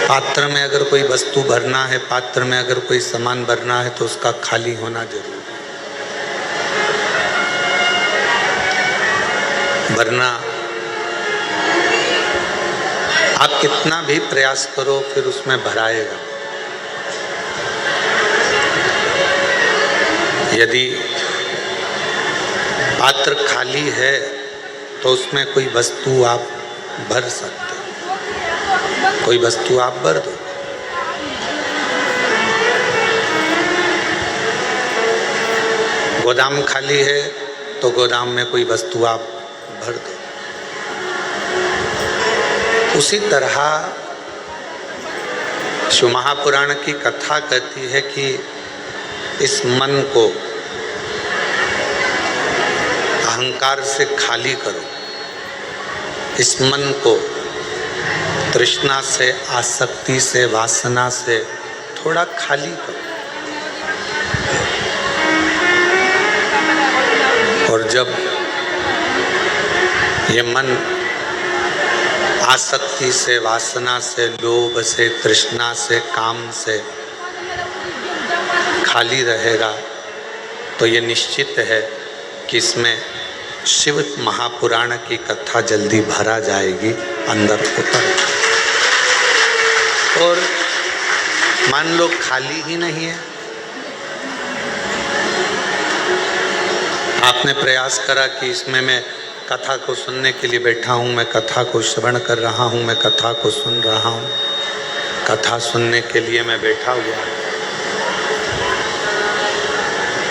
पात्र में अगर कोई वस्तु भरना है, पात्र में अगर कोई सामान भरना है तो उसका खाली होना जरूरी है। वरना आप कितना भी प्रयास करो फिर उसमें भराएगा। यदि पात्र खाली है तो उसमें कोई वस्तु आप भर सकते हो, कोई वस्तु आप भर दो। गोदाम खाली है तो गोदाम में कोई वस्तु आप भर दो। उसी तरह शिव महापुराण की कथा कहती है कि इस मन को अहंकार से खाली करो, इस मन को तृष्णा से, आसक्ति से, वासना से थोड़ा खाली करो। और जब ये मन आसक्ति से, वासना से, लोभ से, तृष्णा से, काम से खाली रहेगा तो ये निश्चित है कि इसमें शिव महापुराण की कथा जल्दी भरा जाएगी, अंदर उतर। और मान लो खाली ही नहीं है, आपने प्रयास करा कि इसमें मैं कथा को सुनने के लिए बैठा हूँ, मैं कथा को श्रवण कर रहा हूँ, मैं कथा को सुन रहा हूँ, कथा सुनने के लिए मैं बैठा हुआ हूँ।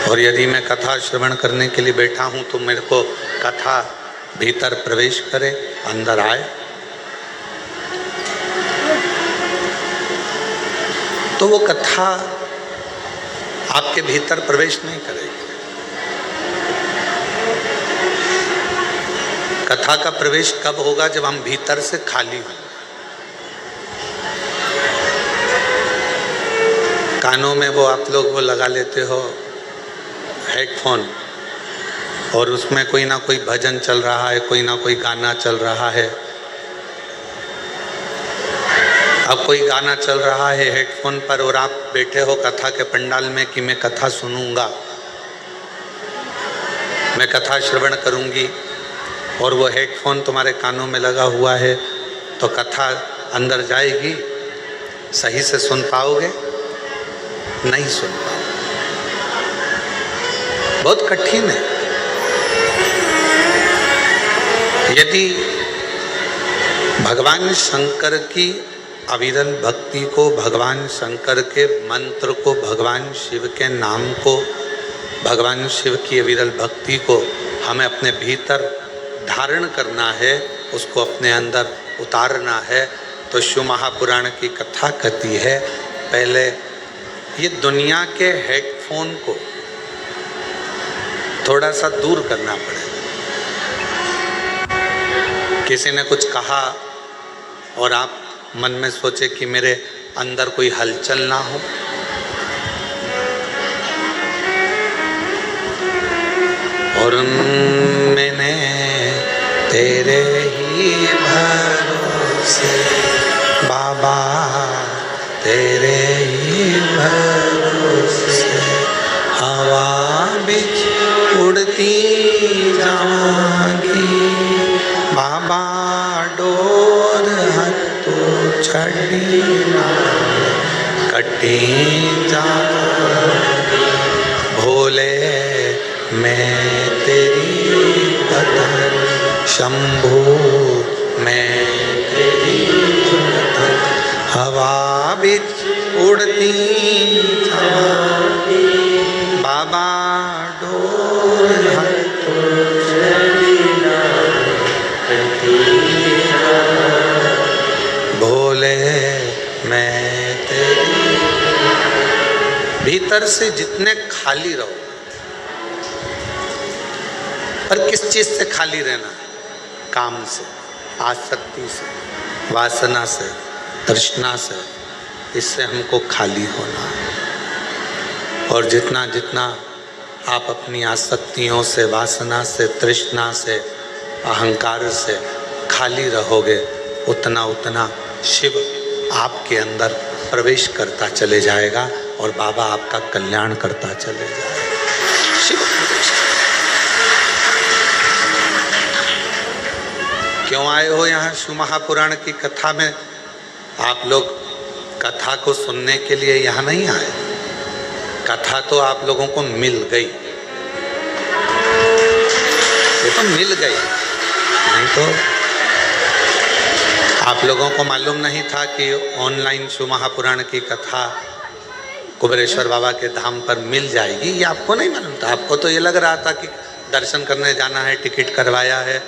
और यदि मैं कथा श्रवण करने के लिए बैठा हूँ तो मेरे को कथा भीतर प्रवेश करे, अंदर आए, तो वो कथा आपके भीतर प्रवेश नहीं करेगी। कथा का प्रवेश कब होगा? जब हम भीतर से खाली हों। कानों में वो आप लोग वो लगा लेते हो हेडफोन, और उसमें कोई ना कोई भजन चल रहा है, कोई ना कोई गाना चल रहा है। अब कोई गाना चल रहा है हेडफोन पर और आप बैठे हो कथा के पंडाल में कि मैं कथा सुनूंगा, मैं कथा श्रवण करूंगी, और वो हेडफोन तुम्हारे कानों में लगा हुआ है, तो कथा अंदर जाएगी? सही से सुन पाओगे? नहीं सुन पाओगे। बहुत कठिन है। यदि भगवान शंकर की अविरल भक्ति को, भगवान शंकर के मंत्र को, भगवान शिव के नाम को, भगवान शिव की अविरल भक्ति को हमें अपने भीतर धारण करना है, उसको अपने अंदर उतारना है, तो शिव महापुराण की कथा कहती है पहले ये दुनिया के हेडफोन को थोड़ा सा दूर करना पड़ेगा। किसी ने कुछ कहा और आप मन में सोचे कि मेरे अंदर कोई हलचल ना हो, और मैंने तेरे ही भरोसे बाबा, तेरे ही भरोसे हवा बिच उड़ती जाऊंगी बाबा, डोर हथों छड़ी कटी जाऊंगी भोले, मैं तेरी कदर शंभू, मैं तेरी कदर हवा बिच उड़ती जाऊंगी बाबा, डोर हथों छड़ी भोले, मैं तेरी। भीतर से जितने खाली रहो, पर किस चीज से खाली रहना है? काम से, आसक्ति से, वासना से, तृष्णा से, इससे हमको खाली होना है। और जितना जितना आप अपनी आसक्तियों से, वासना से, तृष्णा से, अहंकार से खाली रहोगे, उतना उतना शिव आपके अंदर प्रवेश करता चले जाएगा और बाबा आपका कल्याण करता चले जाएगा। शिव प्रवेश। क्यों आए हो यहाँ शिव महापुराण की कथा में? आप लोग कथा को सुनने के लिए यहाँ नहीं आए, कथा तो आप लोगों को मिल गई, ये तो मिल गई, नहीं तो आप लोगों को मालूम नहीं था कि ऑनलाइन शिव महापुराण की कथा कुबेरेश्वर बाबा के धाम पर मिल जाएगी, ये आपको नहीं मालूम था। आपको तो ये लग रहा था कि दर्शन करने जाना है, टिकट करवाया है,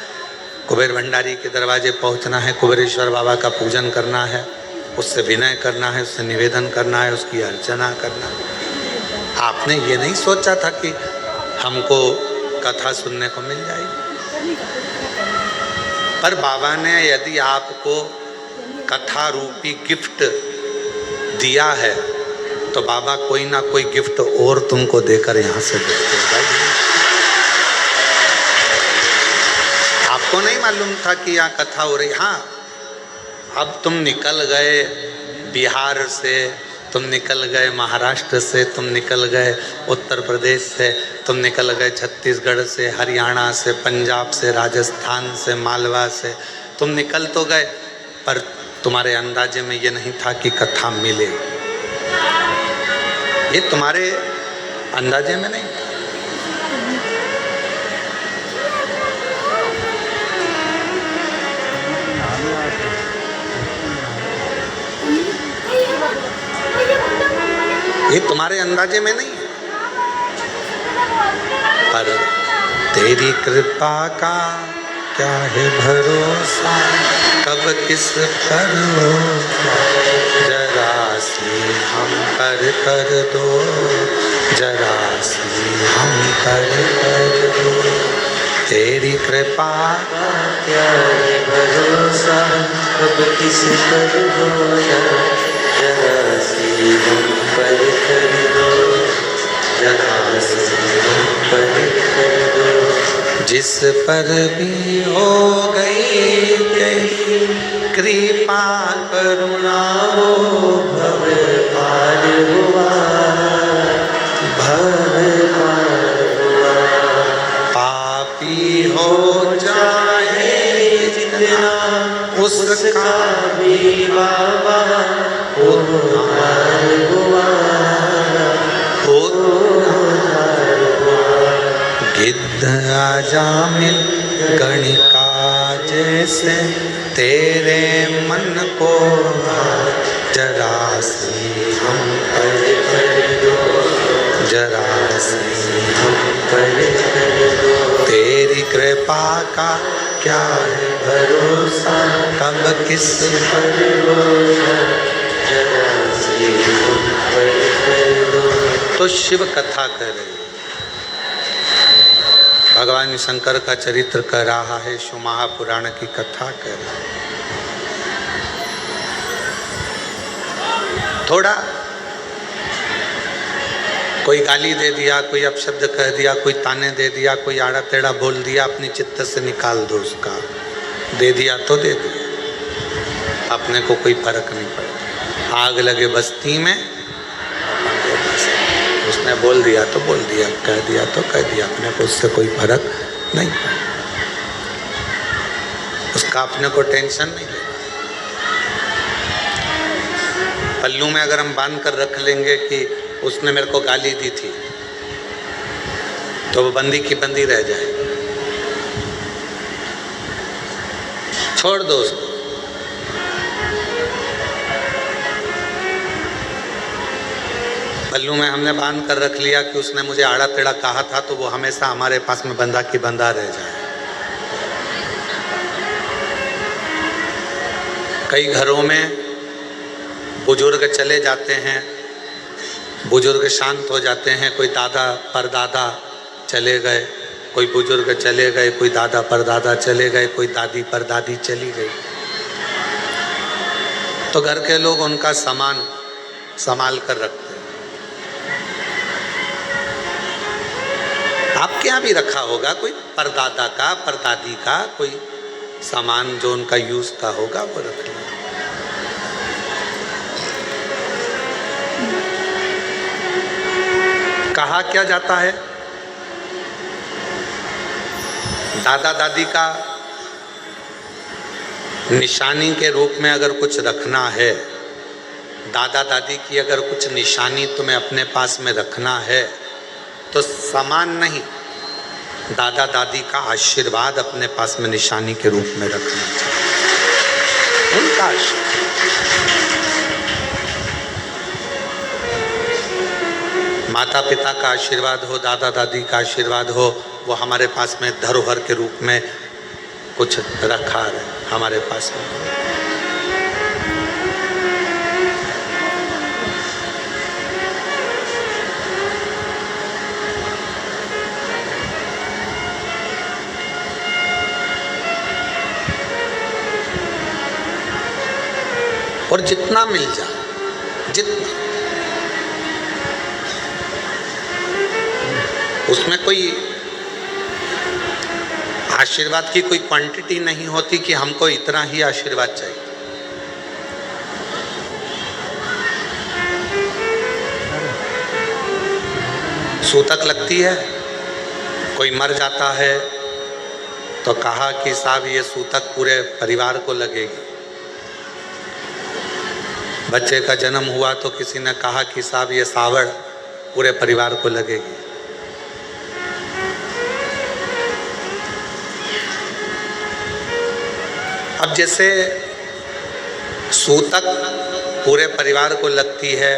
कुबेर भंडारी के दरवाजे पहुंचना है, कुबेरेश्वर बाबा का पूजन करना है, उससे विनय करना है, उससे निवेदन करना है, उसकी अर्चना करना है। आपने ये नहीं सोचा था कि हमको कथा सुनने को मिल जाएगी। पर बाबा ने यदि आपको कथा रूपी गिफ्ट दिया है तो बाबा कोई ना कोई गिफ्ट और तुमको देकर यहाँ से भेजेगा। आपको नहीं मालूम था कि यहाँ कथा हो रही। हाँ, अब तुम निकल गए बिहार से, तुम निकल गए महाराष्ट्र से, तुम निकल गए उत्तर प्रदेश से, तुम निकल गए छत्तीसगढ़ से, हरियाणा से, पंजाब से, राजस्थान से, मालवा से, तुम निकल तो गए, पर तुम्हारे अंदाजे में ये नहीं था कि कथा मिले। ये तुम्हारे अंदाजे में नहीं। ये तुम्हारे अंदाजे में नहीं है, पर तेरी कृपा का क्या है भरोसा, कब किस पर हो, जरा सी हम कर दो, जरा सी हम कर दो। तेरी कृपा का क्या है भरोसा, कब किस पर हो, जरा सी हम पर कर दो, जरा सी हम पर कर दो। जिस पर भी हो गई तेरी कृपा करुणा, वो भव पार हुआ, भव पार हुआ। पापी हो चाहे जितना उसका भी बाबा उद्धार हुआ, उद्धार हुआ। गिद्ध आजा मिल गणिका जैसे तेरे मन को, जरा सी हम पर कर दो, जरा सी हम पर कर दो। तेरी कृपा का क्या है भरोसा, कब किस पर हो, जरा सी हम पर कर दो। तो शिव कथा कर रहे, भगवान शंकर का चरित्र कर रहा है, शिव महापुराण की कथा कर रहा है। थोड़ा कोई गाली दे दिया, कोई अपशब्द कह दिया, कोई ताने दे दिया, कोई आड़ा टेढ़ा बोल दिया, अपनी चित्त से निकाल दो उसका। दे दिया तो दे दिया, अपने को कोई फर्क नहीं पड़ता। आग लगे बस्ती में, उसने बोल दिया तो बोल दिया, कह दिया तो कह दिया, अपने को उससे कोई फर्क नहीं पड़ा, उसका अपने को टेंशन नहीं लेना। पल्लू में अगर हम बांध कर रख लेंगे कि उसने मेरे को गाली दी थी, तो वो बंदी की बंदी रह जाए, छोड़ दो उसको। पल्लू में हमने बांध कर रख लिया कि उसने मुझे आड़ा टेढ़ा कहा था, तो वो हमेशा हमारे पास में बंधा की बंधा रह जाए। कई घरों में बुजुर्ग चले जाते हैं, बुजुर्ग शांत हो जाते हैं, कोई दादा परदादा चले गए, कोई बुजुर्ग चले गए, कोई दादा परदादा चले गए, कोई दादी परदादी चली गई, तो घर के लोग उनका सामान संभाल कर रखते हैं। आपके यहाँ भी रखा होगा कोई परदादा का, परदादी का कोई सामान जो उनका यूज का होगा, वो रख लिया। कहा क्या जाता है, दादा दादी का निशानी के रूप में अगर कुछ रखना है, दादा दादी की अगर कुछ निशानी तुम्हें अपने पास में रखना है तो सामान नहीं, दादा दादी का आशीर्वाद अपने पास में निशानी के रूप में रखना चाहिए, उनका आशीर्वाद। माता पिता का आशीर्वाद हो, दादा दादी का आशीर्वाद हो, वो हमारे पास में धरोहर के रूप में कुछ रखा है हमारे पास में। और जितना मिल जाए, जितना, उसमें कोई आशीर्वाद की कोई क्वांटिटी नहीं होती कि हमको इतना ही आशीर्वाद चाहिए। सूतक लगती है, कोई मर जाता है तो कहा कि साहब ये सूतक पूरे परिवार को लगेगी। बच्चे का जन्म हुआ तो किसी ने कहा कि साहब ये सावड़ पूरे परिवार को लगेगी। अब जैसे सूतक पूरे परिवार को लगती है,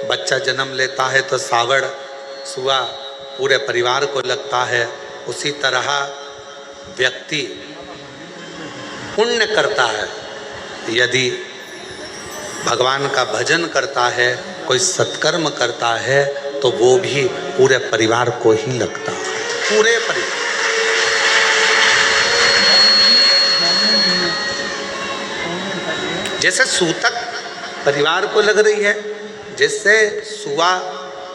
बच्चा जन्म लेता है तो सावड़ सुआ पूरे परिवार को लगता है, उसी तरह व्यक्ति पुण्य करता है, यदि भगवान का भजन करता है, कोई सत्कर्म करता है तो वो भी पूरे परिवार को ही लगता है, पूरे परिवार। जैसे सूतक परिवार को लग रही है, जैसे सुआ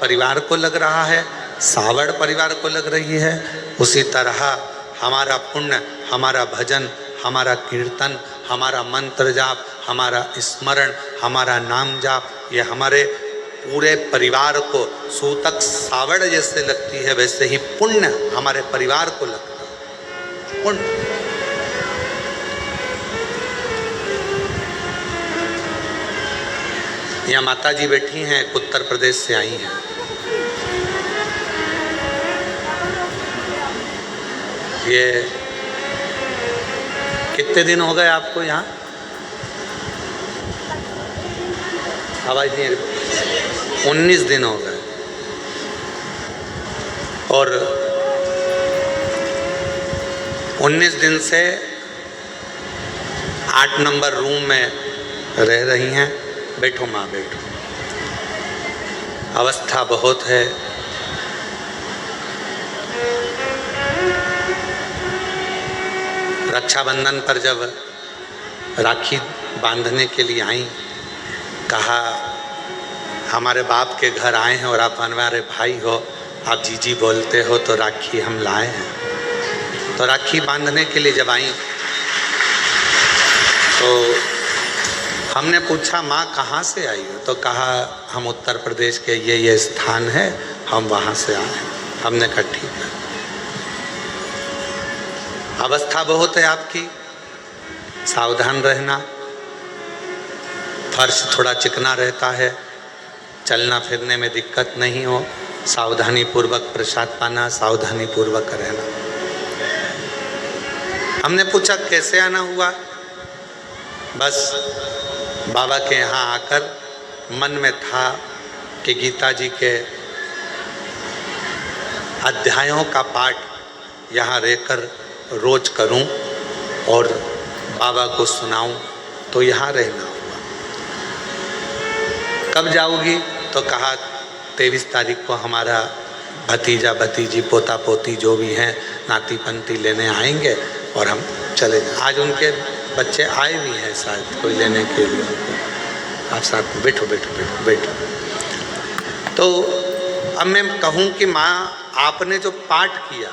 परिवार को लग रहा है, सावड़ परिवार को लग रही है, उसी तरह हमारा पुण्य, हमारा भजन, हमारा कीर्तन, हमारा मंत्र जाप, हमारा स्मरण, हमारा नाम जाप, ये हमारे पूरे परिवार को सूतक सावड़ जैसे लगती है, वैसे ही पुण्य हमारे परिवार को लगता है। पुण्य यहाँ माता जी बैठी हैं, उत्तर प्रदेश से आई हैं। ये कितने दिन हो गए आपको यहाँ? आवाज नहीं आ रही। 19 दिन हो गए। और 19 दिन से 8 नंबर रूम में रह रही हैं। बैठो माँ, बैठो। अवस्था बहुत है। रक्षाबंधन पर जब राखी बांधने के लिए आई, कहा हमारे बाप के घर आए हैं और आप हमारे भाई हो, आप जीजी बोलते हो तो राखी हम लाए हैं। तो राखी बांधने के लिए जब आई तो हमने पूछा माँ कहाँ से आई हो? तो कहा हम उत्तर प्रदेश के ये स्थान है, हम वहाँ से आए हैं। हमने कहा ठीक है। अवस्था बहुत है आपकी, सावधान रहना। फर्श थोड़ा चिकना रहता है, चलना फिरने में दिक्कत नहीं हो, सावधानी पूर्वक प्रसाद पाना, सावधानी पूर्वक रहना। हमने पूछा कैसे आना हुआ? बस बाबा के यहाँ आकर मन में था कि गीता जी के अध्यायों का पाठ यहाँ रहकर रोज करूं और बाबा को सुनाऊं, तो यहाँ रहना हुआ। कब जाओगी? तो कहा 23 तारीख को हमारा भतीजा भतीजी पोता पोती जो भी हैं नाती पंती लेने आएंगे और हम चले जाएं। आज उनके बच्चे आए भी हैं शायद कोई लेने के लिए। आप साथ में बैठो बैठो बैठो बैठो। तो अब मैं कहूँ कि माँ आपने जो पाठ किया,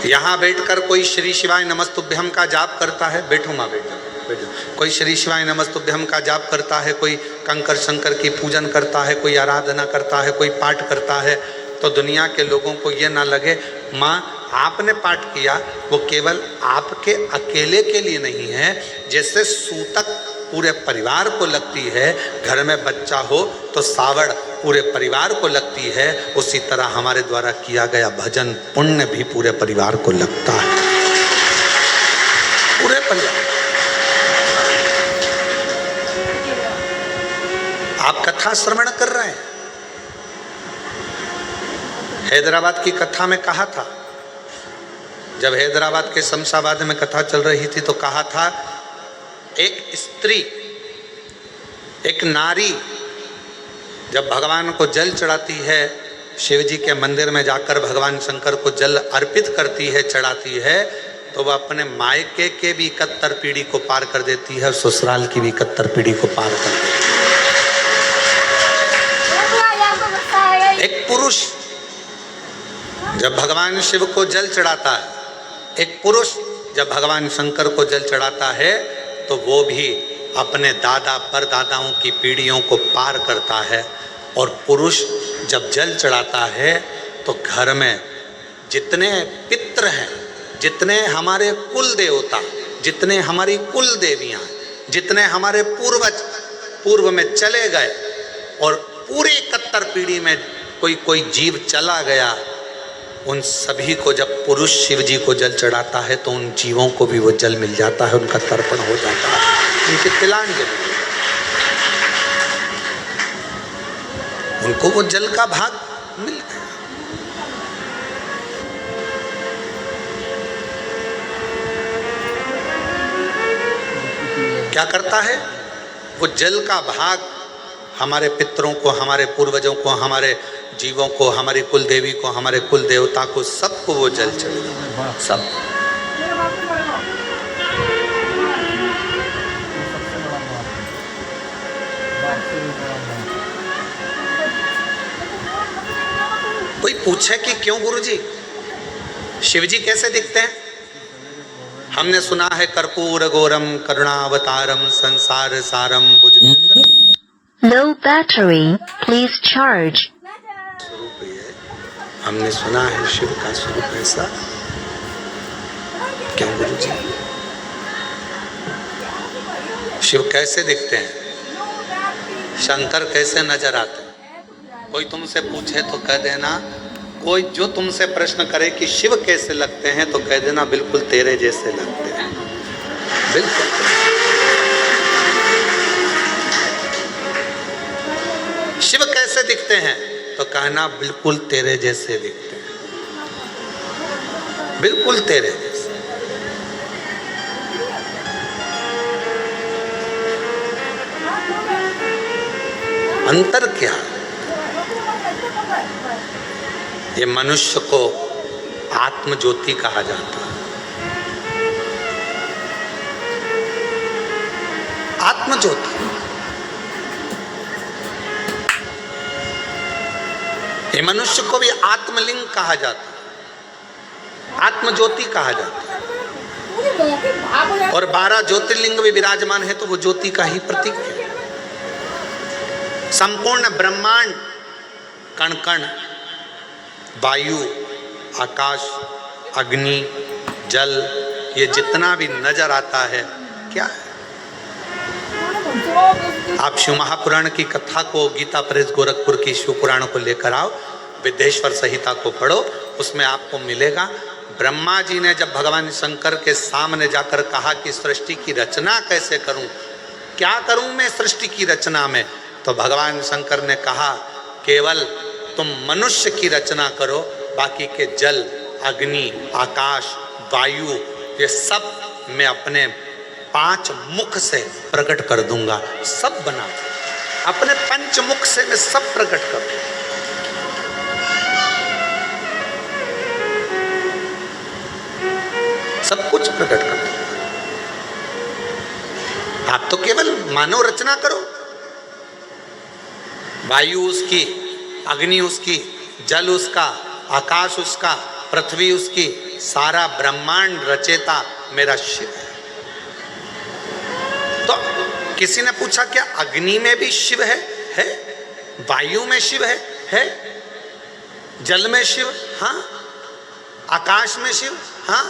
यहाँ बैठकर कोई श्री शिवाय नमस्तुभ्यम का जाप करता है? बैठो माँ, बैठो बैठ जाओ। कोई श्री शिवाय नमस्तुभ्यम का जाप करता है, कोई कंकर शंकर की पूजन करता है, कोई आराधना करता है, कोई पाठ करता है, तो दुनिया के लोगों को ये ना लगे माँ आपने पाठ किया वो केवल आपके अकेले के लिए नहीं है। जैसे सूतक पूरे परिवार को लगती है, घर में बच्चा हो तो सावड़ पूरे परिवार को लगती है, उसी तरह हमारे द्वारा किया गया भजन पुण्य भी पूरे परिवार को लगता है, पूरे परिवार। आप कथा श्रवण कर रहे हैं, हैदराबाद की कथा में कहा था, जब हैदराबाद के शमशाबाद में कथा चल रही थी तो कहा था एक स्त्री, एक नारी जब भगवान को जल चढ़ाती है, शिव जी के मंदिर में जाकर भगवान शंकर को जल अर्पित करती है, चढ़ाती है, तो वह अपने मायके के भी 71 पीढ़ी को पार कर देती है, ससुराल की भी 71 पीढ़ी को पार कर देती है। एक पुरुष जब भगवान शिव को जल चढ़ाता है, एक पुरुष जब भगवान शंकर को जल चढ़ाता है, तो वो भी अपने दादा परदादाओं की पीढ़ियों को पार करता है। और पुरुष जब जल चढ़ाता है तो घर में जितने पितृ हैं, जितने हमारे कुल देवता, जितने हमारी कुल देवियाँ, जितने हमारे पूर्वज पूर्व में चले गए और पूरे 71 पीढ़ी में कोई जीव चला गया, उन सभी को जब पुरुष शिव जी को जल चढ़ाता है तो उन जीवों को भी वो जल मिल जाता है, उनका तर्पण हो जाता है, उनकी तिलांजलि, उनको वो जल का भाग मिल गया। क्या करता है वो जल का भाग हमारे पितरों को, हमारे पूर्वजों को, हमारे जीवों को, हमारी कुल देवी को, हमारे कुल देवता को, सबको वो जल चढ़ेगा, सब। कोई पूछे कि क्यों गुरुजी शिव जी कैसे दिखते हैं? हमने सुना है कर्पूर गौरम करुणावतारम संसार सारम भुजगेंद्र। Low battery, please charge. स्वरूप है, हमने सुना है शिव का स्वरूप ऐसा। क्यों गुरुजी शिव कैसे दिखते हैं? शंकर कैसे नजर आते हैं? कोई तुमसे पूछे तो कह देना, कोई जो तुमसे प्रश्न करे कि शिव कैसे लगते हैं तो कह देना बिल्कुल तेरे जैसे लगते हैं, बिल्कुल। शिव कैसे दिखते हैं तो कहना बिल्कुल तेरे जैसे दिखते हैं, बिल्कुल तेरे जैसे। अंतर क्या? ये मनुष्य को आत्म ज्योति कहा जाता है, आत्म ज्योति। ये मनुष्य को भी आत्मलिंग कहा जाता है, आत्म ज्योति कहा जाता है। और 12 ज्योतिर्लिंग भी विराजमान है तो वो ज्योति का ही प्रतीक है। संपूर्ण ब्रह्मांड, कण कण, वायु, आकाश, अग्नि, जल, ये जितना भी नजर आता है क्या है? आप शिव महापुराण की कथा को, गीता प्रेस गोरखपुर की शिव पुराण को लेकर आओ, विद्येश्वर संहिता को पढ़ो, उसमें आपको मिलेगा। ब्रह्मा जी ने जब भगवान शंकर के सामने जाकर कहा कि सृष्टि की रचना कैसे करूं, क्या करूं मैं सृष्टि की रचना में, तो भगवान शंकर ने कहा केवल तुम मनुष्य की रचना करो, बाकी के जल, अग्नि, आकाश, वायु, ये सब मैं अपने 5 मुख से प्रकट कर दूंगा, सब बना अपने 5 मुख से मैं सब प्रकट कर दूंगा। सब कुछ प्रकट कर दूंगा। आप तो केवल मानव रचना करो, वायु उसकी, अग्नि उसकी, जल उसका, आकाश उसका, पृथ्वी उसकी, सारा ब्रह्मांड रचेता मेरा शिव है। किसी ने पूछा क्या अग्नि में भी शिव है? वायु में शिव है? जल में शिव? हाँ। आकाश में शिव? हाँ।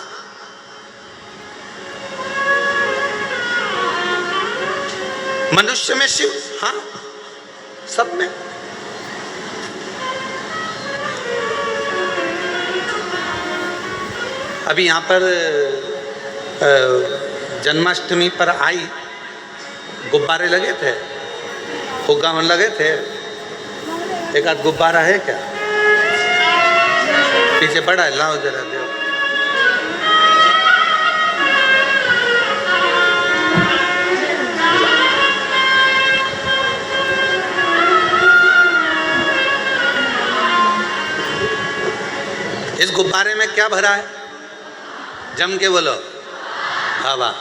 मनुष्य में शिव? हाँ, सब में। अभी यहाँ पर जन्माष्टमी पर आई, गुब्बारे लगे थे, फुग्गा में लगे थे। एक आध गुब्बारा है क्या? पीछे पड़ा है, लाओ जरा दो। इस गुब्बारे में क्या भरा है? जम के बोलो। हवा।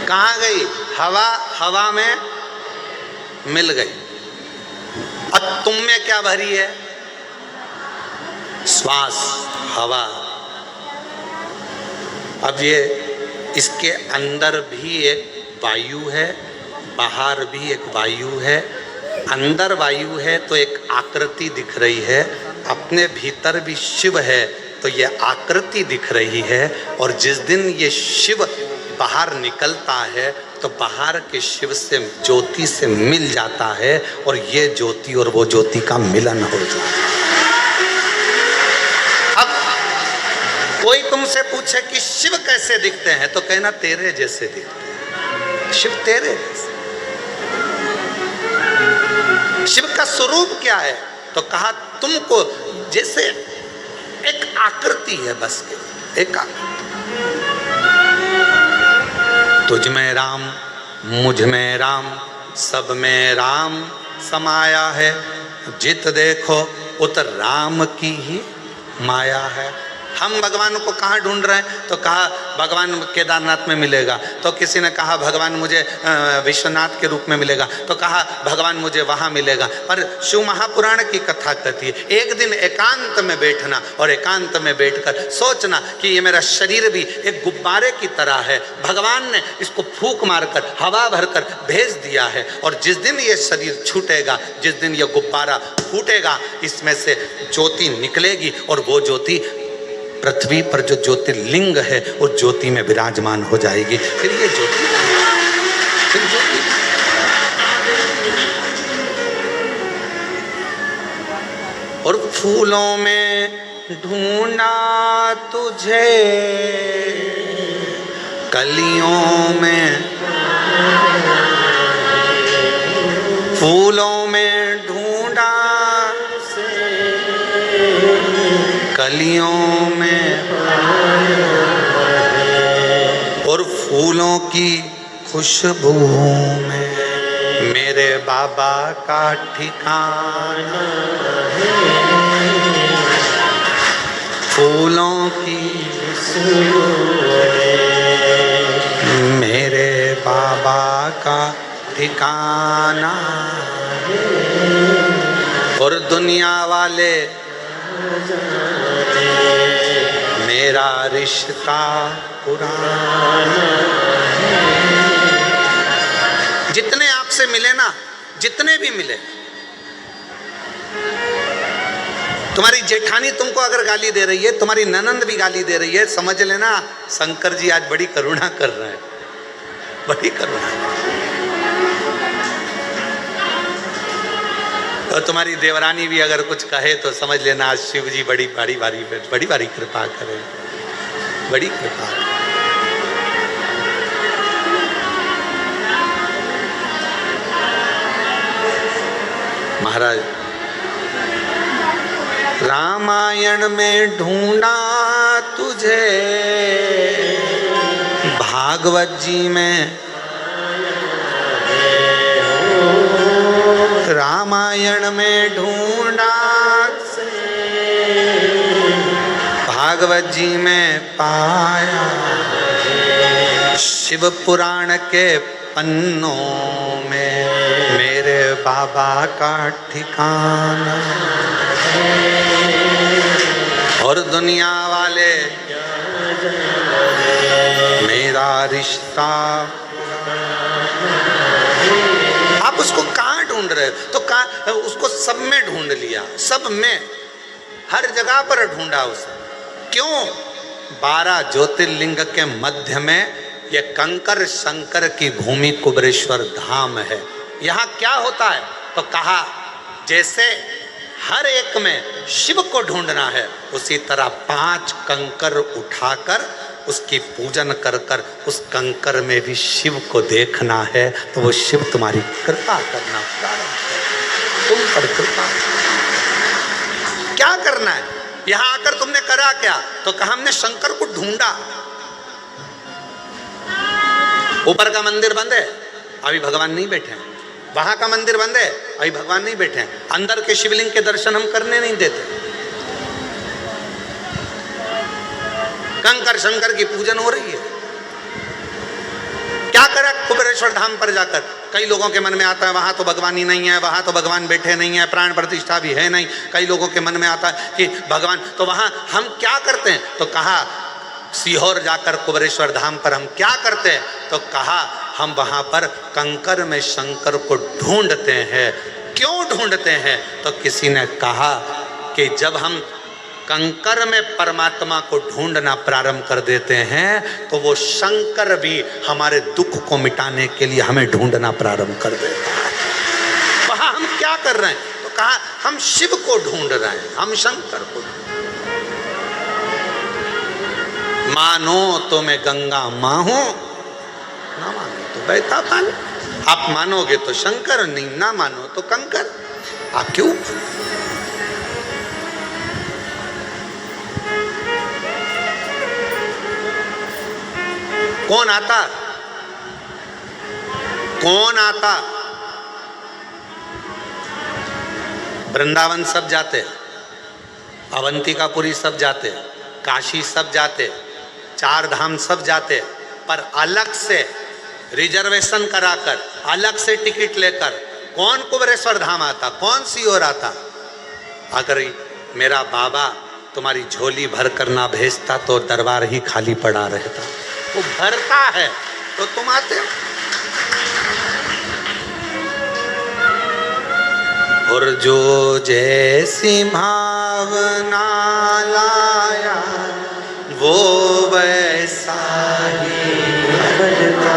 कहाँ गई हवा? हवा में मिल गई। अब तुम में क्या भरी है? श्वास, हवा। अब ये इसके अंदर भी एक वायु है, बाहर भी एक वायु है। अंदर वायु है तो एक आकृति दिख रही है, अपने भीतर भी शिव है तो ये आकृति दिख रही है। और जिस दिन ये शिव बाहर निकलता है तो बाहर के शिव से, ज्योति से मिल जाता है और ये ज्योति और वो ज्योति का मिलन हो जाता है। अब कोई तुमसे पूछे कि शिव कैसे दिखते हैं तो कहना तेरे जैसे दिखते हैं। शिव तेरे जैसे। शिव का स्वरूप क्या है? तो कहा तुमको जैसे एक आकृति है, बस एक आकृति। तुझ में राम, मुझ में राम, सब में राम समाया है। जित देखो उत राम की ही माया है। हम भगवान को कहाँ ढूंढ रहे हैं? तो कहा भगवान केदारनाथ में मिलेगा। तो किसी ने कहा भगवान मुझे विश्वनाथ के रूप में मिलेगा। तो कहा भगवान मुझे वहाँ मिलेगा। पर शिव महापुराण की कथा कहती है एक दिन एकांत में बैठना और एकांत में बैठकर सोचना कि ये मेरा शरीर भी एक गुब्बारे की तरह है। भगवान ने इसको फूंक मारकर, हवा भरकर भेज दिया है। और जिस दिन ये शरीर छूटेगा, जिस दिन ये गुब्बारा फूटेगा, इसमें से ज्योति निकलेगी और वो ज्योति पृथ्वी पर जो ज्योतिर्लिंग है उस ज्योति में विराजमान हो जाएगी। फिर ये ज्योति, फिर ज्योति। और फूलों में ढूंढा तुझे, कलियों में, फूलों में ढूंढा कलियों में, और फूलों की खुशबू में मेरे बाबा का ठिकाना है। फूलों की खुशबू मेरे बाबा का ठिकाना है। और दुनिया वाले मेरा रिश्ता पुराना है। जितने आपसे मिले ना, जितने भी मिले, तुम्हारी जेठानी तुमको अगर गाली दे रही है, तुम्हारी ननंद भी गाली दे रही है, समझ लेना शंकर जी आज बड़ी करुणा कर रहे हैं, बड़ी करुणा। और तुम्हारी देवरानी भी अगर कुछ कहे तो समझ लेना आज शिव जी बड़ी भारी कृपा करे, बड़ी कृपा। महाराज रामायण में ढूंढा तुझे, भागवत जी में, रामायण में ढूंढा, भागवत जी में पाया, शिव पुराण के पन्नों में मेरे बाबा का ठिकाना। और दुनिया वाले मेरा रिश्ता आप उसको कहाँ ढूंढ रहे हो? तो कहाँ उसको सब में ढूंढ लिया, सब में, हर जगह पर ढूंढा उसे। क्यों? 12 ज्योतिर्लिंग के मध्य में ये कंकर शंकर की भूमि कुबेरेश्वर धाम है। यहाँ क्या होता है? तो कहा जैसे हर एक में शिव को ढूंढना है, उसी तरह 5 कंकर उठाकर उसकी पूजन कर कर उस कंकर में भी शिव को देखना है, तो वो शिव तुम्हारी कृपा करना प्रारंभ कर, तुम पर कृपा। क्या करना है? यहां आकर तुमने करा क्या? तो कहा हमने शंकर को ढूंढा। ऊपर का मंदिर बंद है, अभी भगवान नहीं बैठे हैं। वहां का मंदिर बंद है, अभी भगवान नहीं बैठे हैं। अंदर के शिवलिंग के दर्शन हम करने नहीं देते। कंकर शंकर की पूजन हो रही है। क्या करा कुबेरेश्वर धाम पर जाकर? कई लोगों के मन में आता है वहां तो भगवान ही नहीं है, वहां तो भगवान बैठे नहीं है, प्राण प्रतिष्ठा भी है नहीं। कई लोगों के मन में आता है कि भगवान, तो वहां हम क्या करते हैं? तो कहा सीहोर जाकर कुबेरेश्वर धाम पर हम क्या करते हैं? तो कहा हम वहां पर कंकर में शंकर को ढूंढते हैं। क्यों ढूंढते हैं? तो किसी ने कहा कि जब हम कंकर में परमात्मा को ढूंढना प्रारंभ कर देते हैं तो वो शंकर भी हमारे दुख को मिटाने के लिए हमें ढूंढना प्रारंभ कर देता है। वहां हम क्या कर रहे हैं? तो कहा हम शिव को ढूंढ रहे हैं, हम शंकर को। मानो तो मैं गंगा मां हूं, ना मानो तो बहता पानी। आप मानोगे तो शंकर, नहीं ना मानो तो कंकर। आप क्यों? कौन आता? कौन आता? वृंदावन सब जाते, अवंतिकापुरी सब जाते, काशी सब जाते, 4 धाम सब जाते, पर अलग से रिजर्वेशन कराकर, अलग से टिकट लेकर कौन कुबेरेश्वर धाम आता? कौन सीहोर आता? अगर मेरा बाबा तुम्हारी झोली भर कर ना भेजता तो दरबार ही खाली पड़ा रहता। वो भरता है तो तुम आते हो। और जो जैसी भावना लाया वो वैसा ही करता,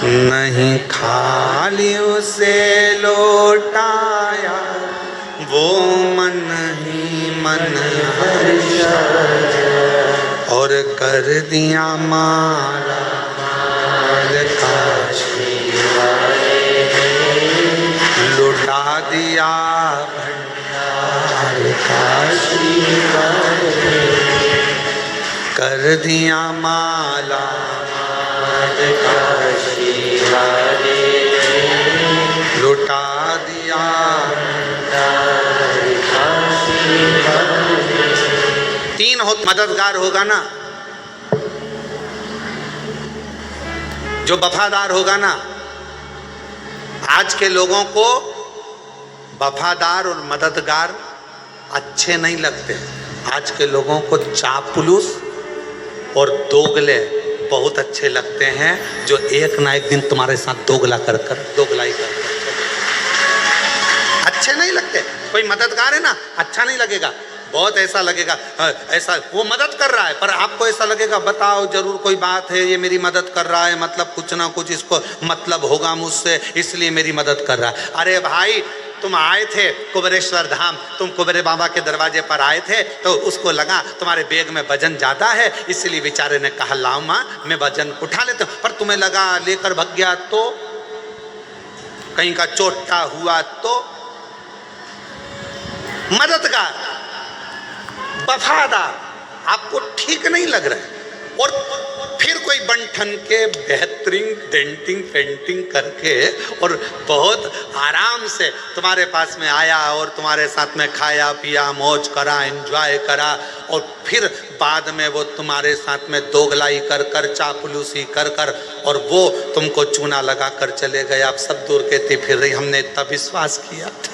नहीं खाली उसे लौटाया वो मन ही मन हर्षा, और कर दिया माला माल काशी वाले, लुटा दिया भंडार काशी वाले, कर दिया माला माल काशी वाले, लुटा दिया भंडार काशी वाले। 3 मददगार होगा ना, जो वफादार होगा ना। आज के लोगों को वफादार और मददगार अच्छे नहीं लगते। आज के लोगों को चापलूस और दोगले बहुत अच्छे लगते हैं, जो एक ना एक दिन तुम्हारे साथ दोगलाई कर अच्छे नहीं लगते। कोई मददगार है ना, अच्छा नहीं लगेगा, बहुत ऐसा लगेगा ऐसा वो मदद कर रहा है, पर आपको ऐसा लगेगा बताओ जरूर कोई बात है, ये मेरी मदद कर रहा है, मतलब कुछ ना कुछ इसको मतलब होगा मुझसे, इसलिए मेरी मदद कर रहा है। अरे भाई तुम आए थे कुबेरेश्वर धाम, तुम कुबेरे बाबा के दरवाजे पर आए थे, तो उसको लगा तुम्हारे बैग में वजन ज़्यादा है, इसलिए बेचारे ने कहा लाओ माँ मैं वजन उठा लेता हूँ। पर तुम्हें लगा लेकर भाग गया तो, कहीं का चोटा हुआ तो। मददगार, वफादार आपको ठीक नहीं लग रहा है, और फिर कोई बंठन के बेहतरीन डेंटिंग पेंटिंग करके और बहुत आराम से तुम्हारे पास में आया और तुम्हारे साथ में खाया पिया मौज करा एंजॉय करा, और फिर बाद में वो तुम्हारे साथ में दोगलाई कर कर चापलूसी कर कर और वो तुमको चूना लगा कर चले गए। आप सब दूर कहते फिर रही हमने इतना विश्वास किया था,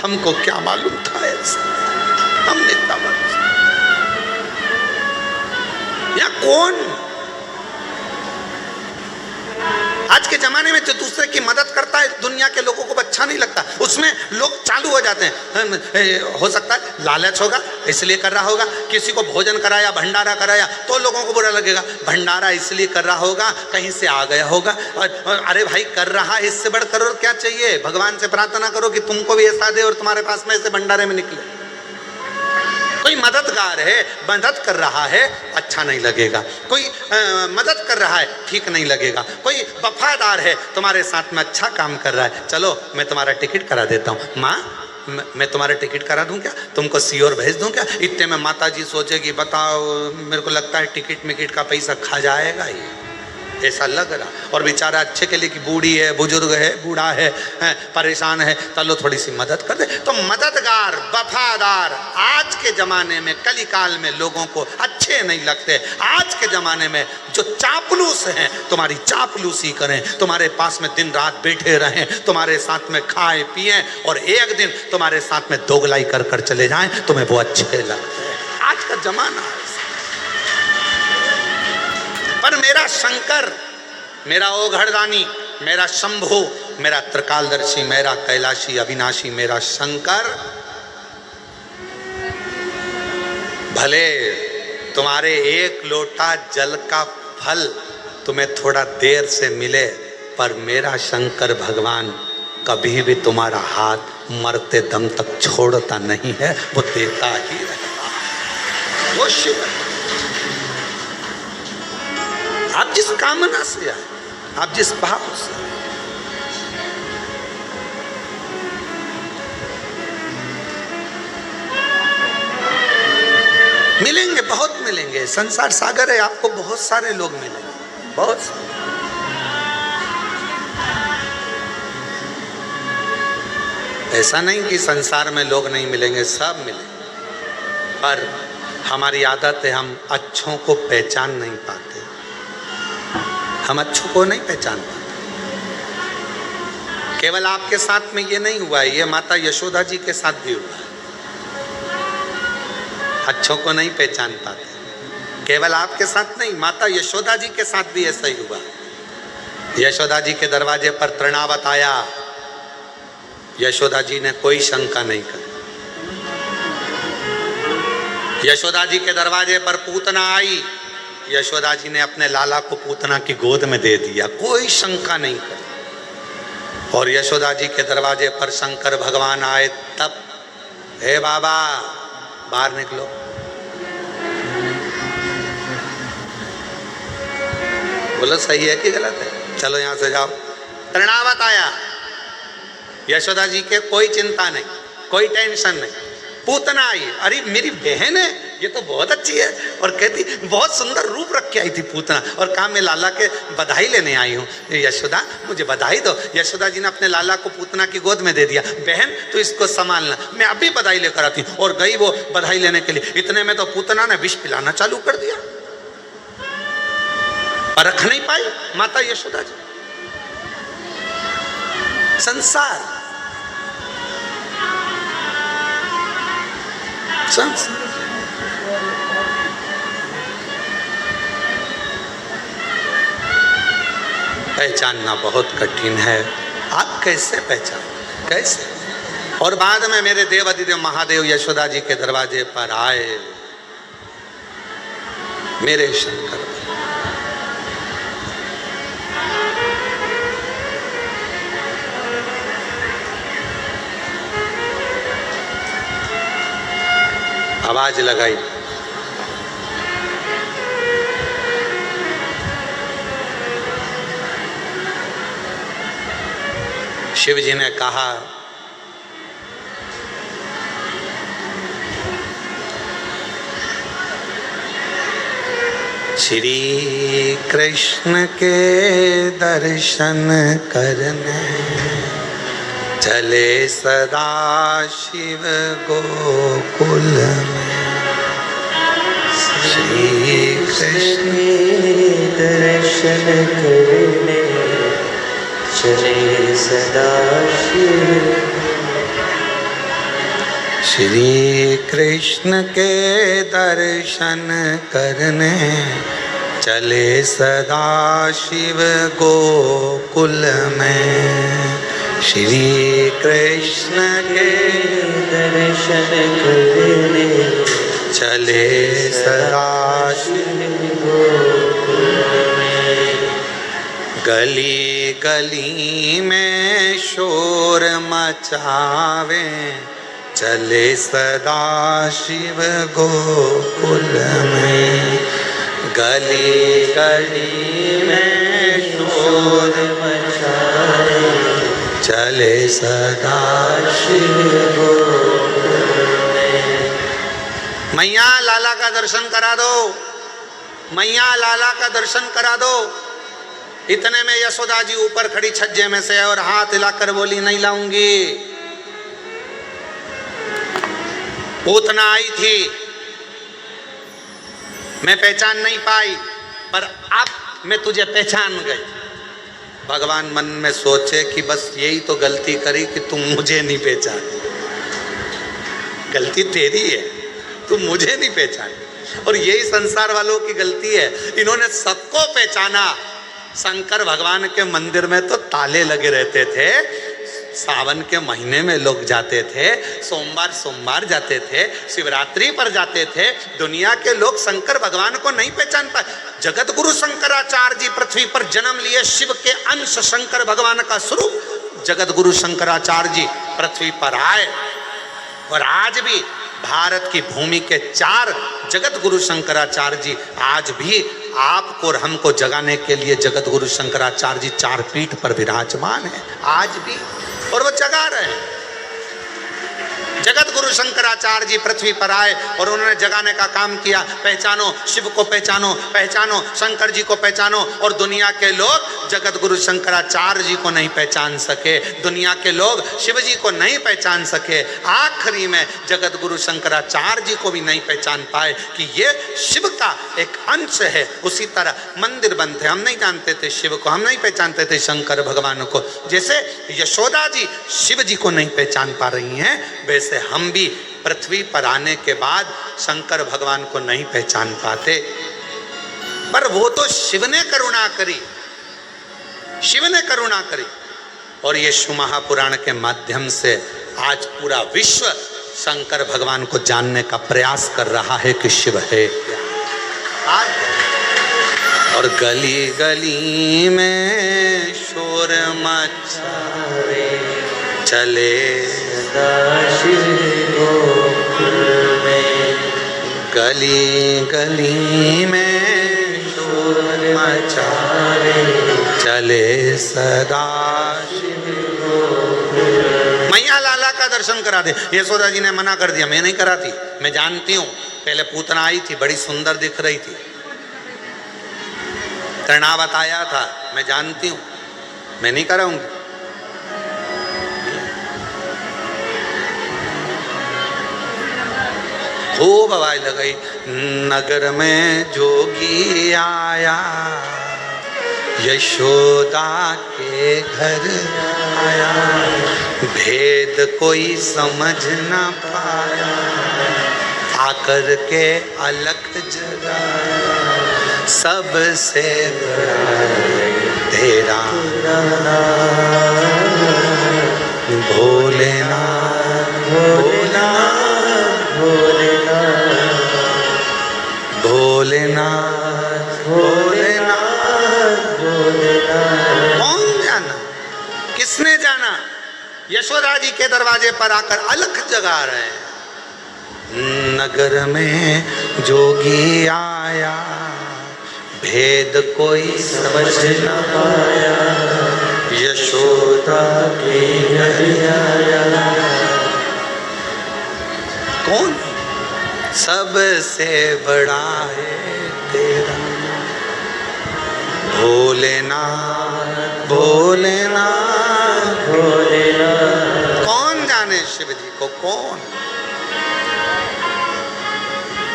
हमको क्या मालूम था ऐसा, हमने इतना मालूम। या कौन आज के जमाने में जो दूसरे की मदद करता है दुनिया के लोगों को अच्छा नहीं लगता, उसमें लोग चालू हो जाते हैं। हो सकता है लालच होगा इसलिए कर रहा होगा, किसी को भोजन कराया भंडारा कराया तो लोगों को बुरा लगेगा, भंडारा इसलिए कर रहा होगा कहीं से आ गया होगा। और अरे भाई कर रहा है, इससे बढ़कर और क्या चाहिए? भगवान से प्रार्थना करो कि तुमको भी ऐसा दे और तुम्हारे पास में ऐसे भंडारे में निकले। कोई मददगार है, मदद कर रहा है, अच्छा नहीं लगेगा। कोई मदद कर रहा है, ठीक नहीं लगेगा। कोई वफादार है, तुम्हारे साथ में अच्छा काम कर रहा है, चलो मैं तुम्हारा टिकट करा देता हूँ, माँ मैं तुम्हारा टिकट करा दूं क्या, तुमको सीओर भेज दूं क्या? इतने में माता जी सोचेगी बताओ मेरे को लगता है टिकट मिकट का पैसा खा जाएगा ये, ऐसा लग रहा। और बेचारा अच्छे के लिए कि बूढ़ी है, बुजुर्ग है, बूढ़ा है, परेशान है, चलो थोड़ी सी मदद कर दे। तो मददगार वफादार आज के ज़माने में कली काल में लोगों को अच्छे नहीं लगते। आज के ज़माने में जो चापलूस हैं तुम्हारी चापलूसी करें, तुम्हारे पास में दिन रात बैठे रहें, तुम्हारे साथ में खाएं पिएं और एक दिन तुम्हारे साथ में दोगलाई कर कर चले जाएं, तुम्हें वो अच्छे लगते हैं। आज का ज़माना है। पर मेरा शंकर, मेरा ओघड़दानी, मेरा शंभु, मेरा त्रिकालदर्शी, मेरा कैलाशी अविनाशी, मेरा शंकर भले तुम्हारे एक लोटा जल का फल तुम्हें थोड़ा देर से मिले, पर मेरा शंकर भगवान कभी भी तुम्हारा हाथ मरते दम तक छोड़ता नहीं है, वो देता ही रहेगा। वो शिव है। आप जिस कामना से आए, आप जिस भाव से, मिलेंगे, बहुत मिलेंगे। संसार सागर है, आपको बहुत सारे लोग मिलेंगे, बहुत सारे। ऐसा नहीं कि संसार में लोग नहीं मिलेंगे, सब मिलेंगे, पर हमारी आदत है हम अच्छों को पहचान नहीं पाते, हम अच्छों को नहीं पहचान पाते। केवल आपके साथ में ये नहीं हुआ है, ये माता यशोदा जी के साथ भी हुआ है। अच्छों को नहीं पहचान पाते, केवल आपके साथ नहीं, माता यशोदा जी के साथ भी ऐसा ही हुआ। यशोदा जी के दरवाजे पर तृणावत आया, यशोदा जी ने कोई शंका नहीं करी। यशोदा जी के दरवाजे पर पूतना आई, यशोदा जी ने अपने लाला को पूतना की गोद में दे दिया, कोई शंका नहीं करी। और यशोदा जी के दरवाजे पर शंकर भगवान आए तब, हे बाबा बाहर निकलो। बोलो सही है कि गलत है? चलो यहां से जाओ। तृणावत आया, यशोदा जी के कोई चिंता नहीं, कोई टेंशन नहीं। पूतना आई, अरे मेरी बहन है, ये तो बहुत अच्छी है, और कहती बहुत सुंदर रूप रख के आई थी पूतना, और कहा मैं लाला के बधाई लेने आई हूँ, यशोदा मुझे बधाई दो। यशोदा जी ने अपने लाला को पूतना की गोद में दे दिया, बहन तो इसको संभालना, मैं अभी बधाई लेकर आती हूँ। और गई वो बधाई लेने के लिए, इतने में तो पूतना ने विष पिलाना चालू कर दिया। परख नहीं पाई माता यशोदा जी। संसार पहचानना बहुत कठिन है। आप कैसे पहचान, कैसे? और बाद में मेरे देवाधिदेव महादेव यशोदा जी के दरवाजे पर आए, मेरे शंकर। आवाज लगाई, शिव जी ने कहा, श्री कृष्ण के दर्शन करने चले सदा शिव गोकुल में। श्री कृष्ण दर्शन करने चले सदा शिव। श्री कृष्ण के दर्शन करने चले सदा शिव गोकुल गोकुल में श्री कृष्ण के दर्शन करने चले सदा शिव गली गली में शोर मचावे चले सदा शिव गोकुल में गली गली में शोर मचाए चले सदा शिव गोकुल में। मैया लाला का दर्शन करा दो, मैया लाला का दर्शन करा दो। इतने में यशोदा जी ऊपर खड़ी छज्जे में से और हाथ हिलाकर बोली नहीं लाऊंगी। पूतना आई थी, मैं पहचान नहीं पाई, पर अब मैं तुझे पहचान गई। भगवान मन में सोचे कि बस यही तो गलती करी कि तुम मुझे नहीं पहचान। गलती तेरी है, तुम मुझे नहीं पहचान। और यही संसार वालों की गलती है, इन्होंने सबको पहचाना। शंकर भगवान के मंदिर में तो ताले लगे रहते थे, सावन के महीने में लोग जाते थे, सोमवार सोमवार जाते थे, शिवरात्रि पर जाते थे। दुनिया के लोग शंकर भगवान को नहीं पहचान पाए। जगत गुरु शंकराचार्य जी पृथ्वी पर जन्म लिए, शिव के अंश शंकर भगवान का स्वरूप जगत गुरु शंकराचार्य जी पृथ्वी पर आए। और आज भी भारत की भूमि के 4 जगत गुरु शंकराचार्य जी आज भी आपको और हमको जगाने के लिए जगत गुरु शंकराचार्य जी 4 पीठ पर विराजमान है आज भी, और वो जगा रहे हैं। जगत गुरु शंकराचार्य जी पृथ्वी पर आए और उन्होंने जगाने का काम किया। पहचानो शिव को, पहचानो पहचानो शंकर जी को पहचानो। और दुनिया के लोग जगत गुरु शंकराचार्य जी को नहीं पहचान सके, दुनिया के लोग शिव जी को नहीं पहचान सके। आखिरी में जगत गुरु शंकराचार्य जी को भी नहीं पहचान पाए कि ये शिव का एक अंश है। उसी तरह मंदिर बनते, हम नहीं जानते थे शिव को, हम नहीं पहचानते थे शंकर भगवान को। जैसे यशोदा जी शिव जी को नहीं पहचान पा रही हैं, वैसे हम भी पृथ्वी पर आने के बाद शंकर भगवान को नहीं पहचान पाते। पर वो तो शिव ने करुणा करी, शिव ने करुणा करी। और ये शिव महापुराण के माध्यम से आज पूरा विश्व शंकर भगवान को जानने का प्रयास कर रहा है कि शिव है क्या। और गली गली में शोर मचावे चले शिव गोकुल में गली गली में शोर मचावे चले सदा शिव गोकुल। मैया लाला का दर्शन करा दे। यशोदा जी ने मना कर दिया, मैं नहीं कराती, मैं जानती हूँ। पहले पूतना आई थी, बड़ी सुंदर दिख रही थी, तृणावत आया था, मैं जानती हूँ, मैं नहीं कराऊंगी। खूब आवाज लगाई, नगर में जोगी आया, यशोदा के घर आया, भेद कोई समझ न पाया, आकर के अलख जगाया, सबसे बड़ा तेरा भोलेनाथ भोलेनाथ भोलेनाथ भोलेनाथ भोलेनाथ। कौन जाना, किसने जाना? यशोदा जी के दरवाजे पर आकर अलख जगा रहे हैं। नगर में जोगी आया, भेद कोई समझ न पाया, यशोदा के घर आया। कौन? सबसे बड़ा है तेरा भोलेनाथ भोलेनाथ भोलेनाथ। कौन जाने शिव जी को, कौन?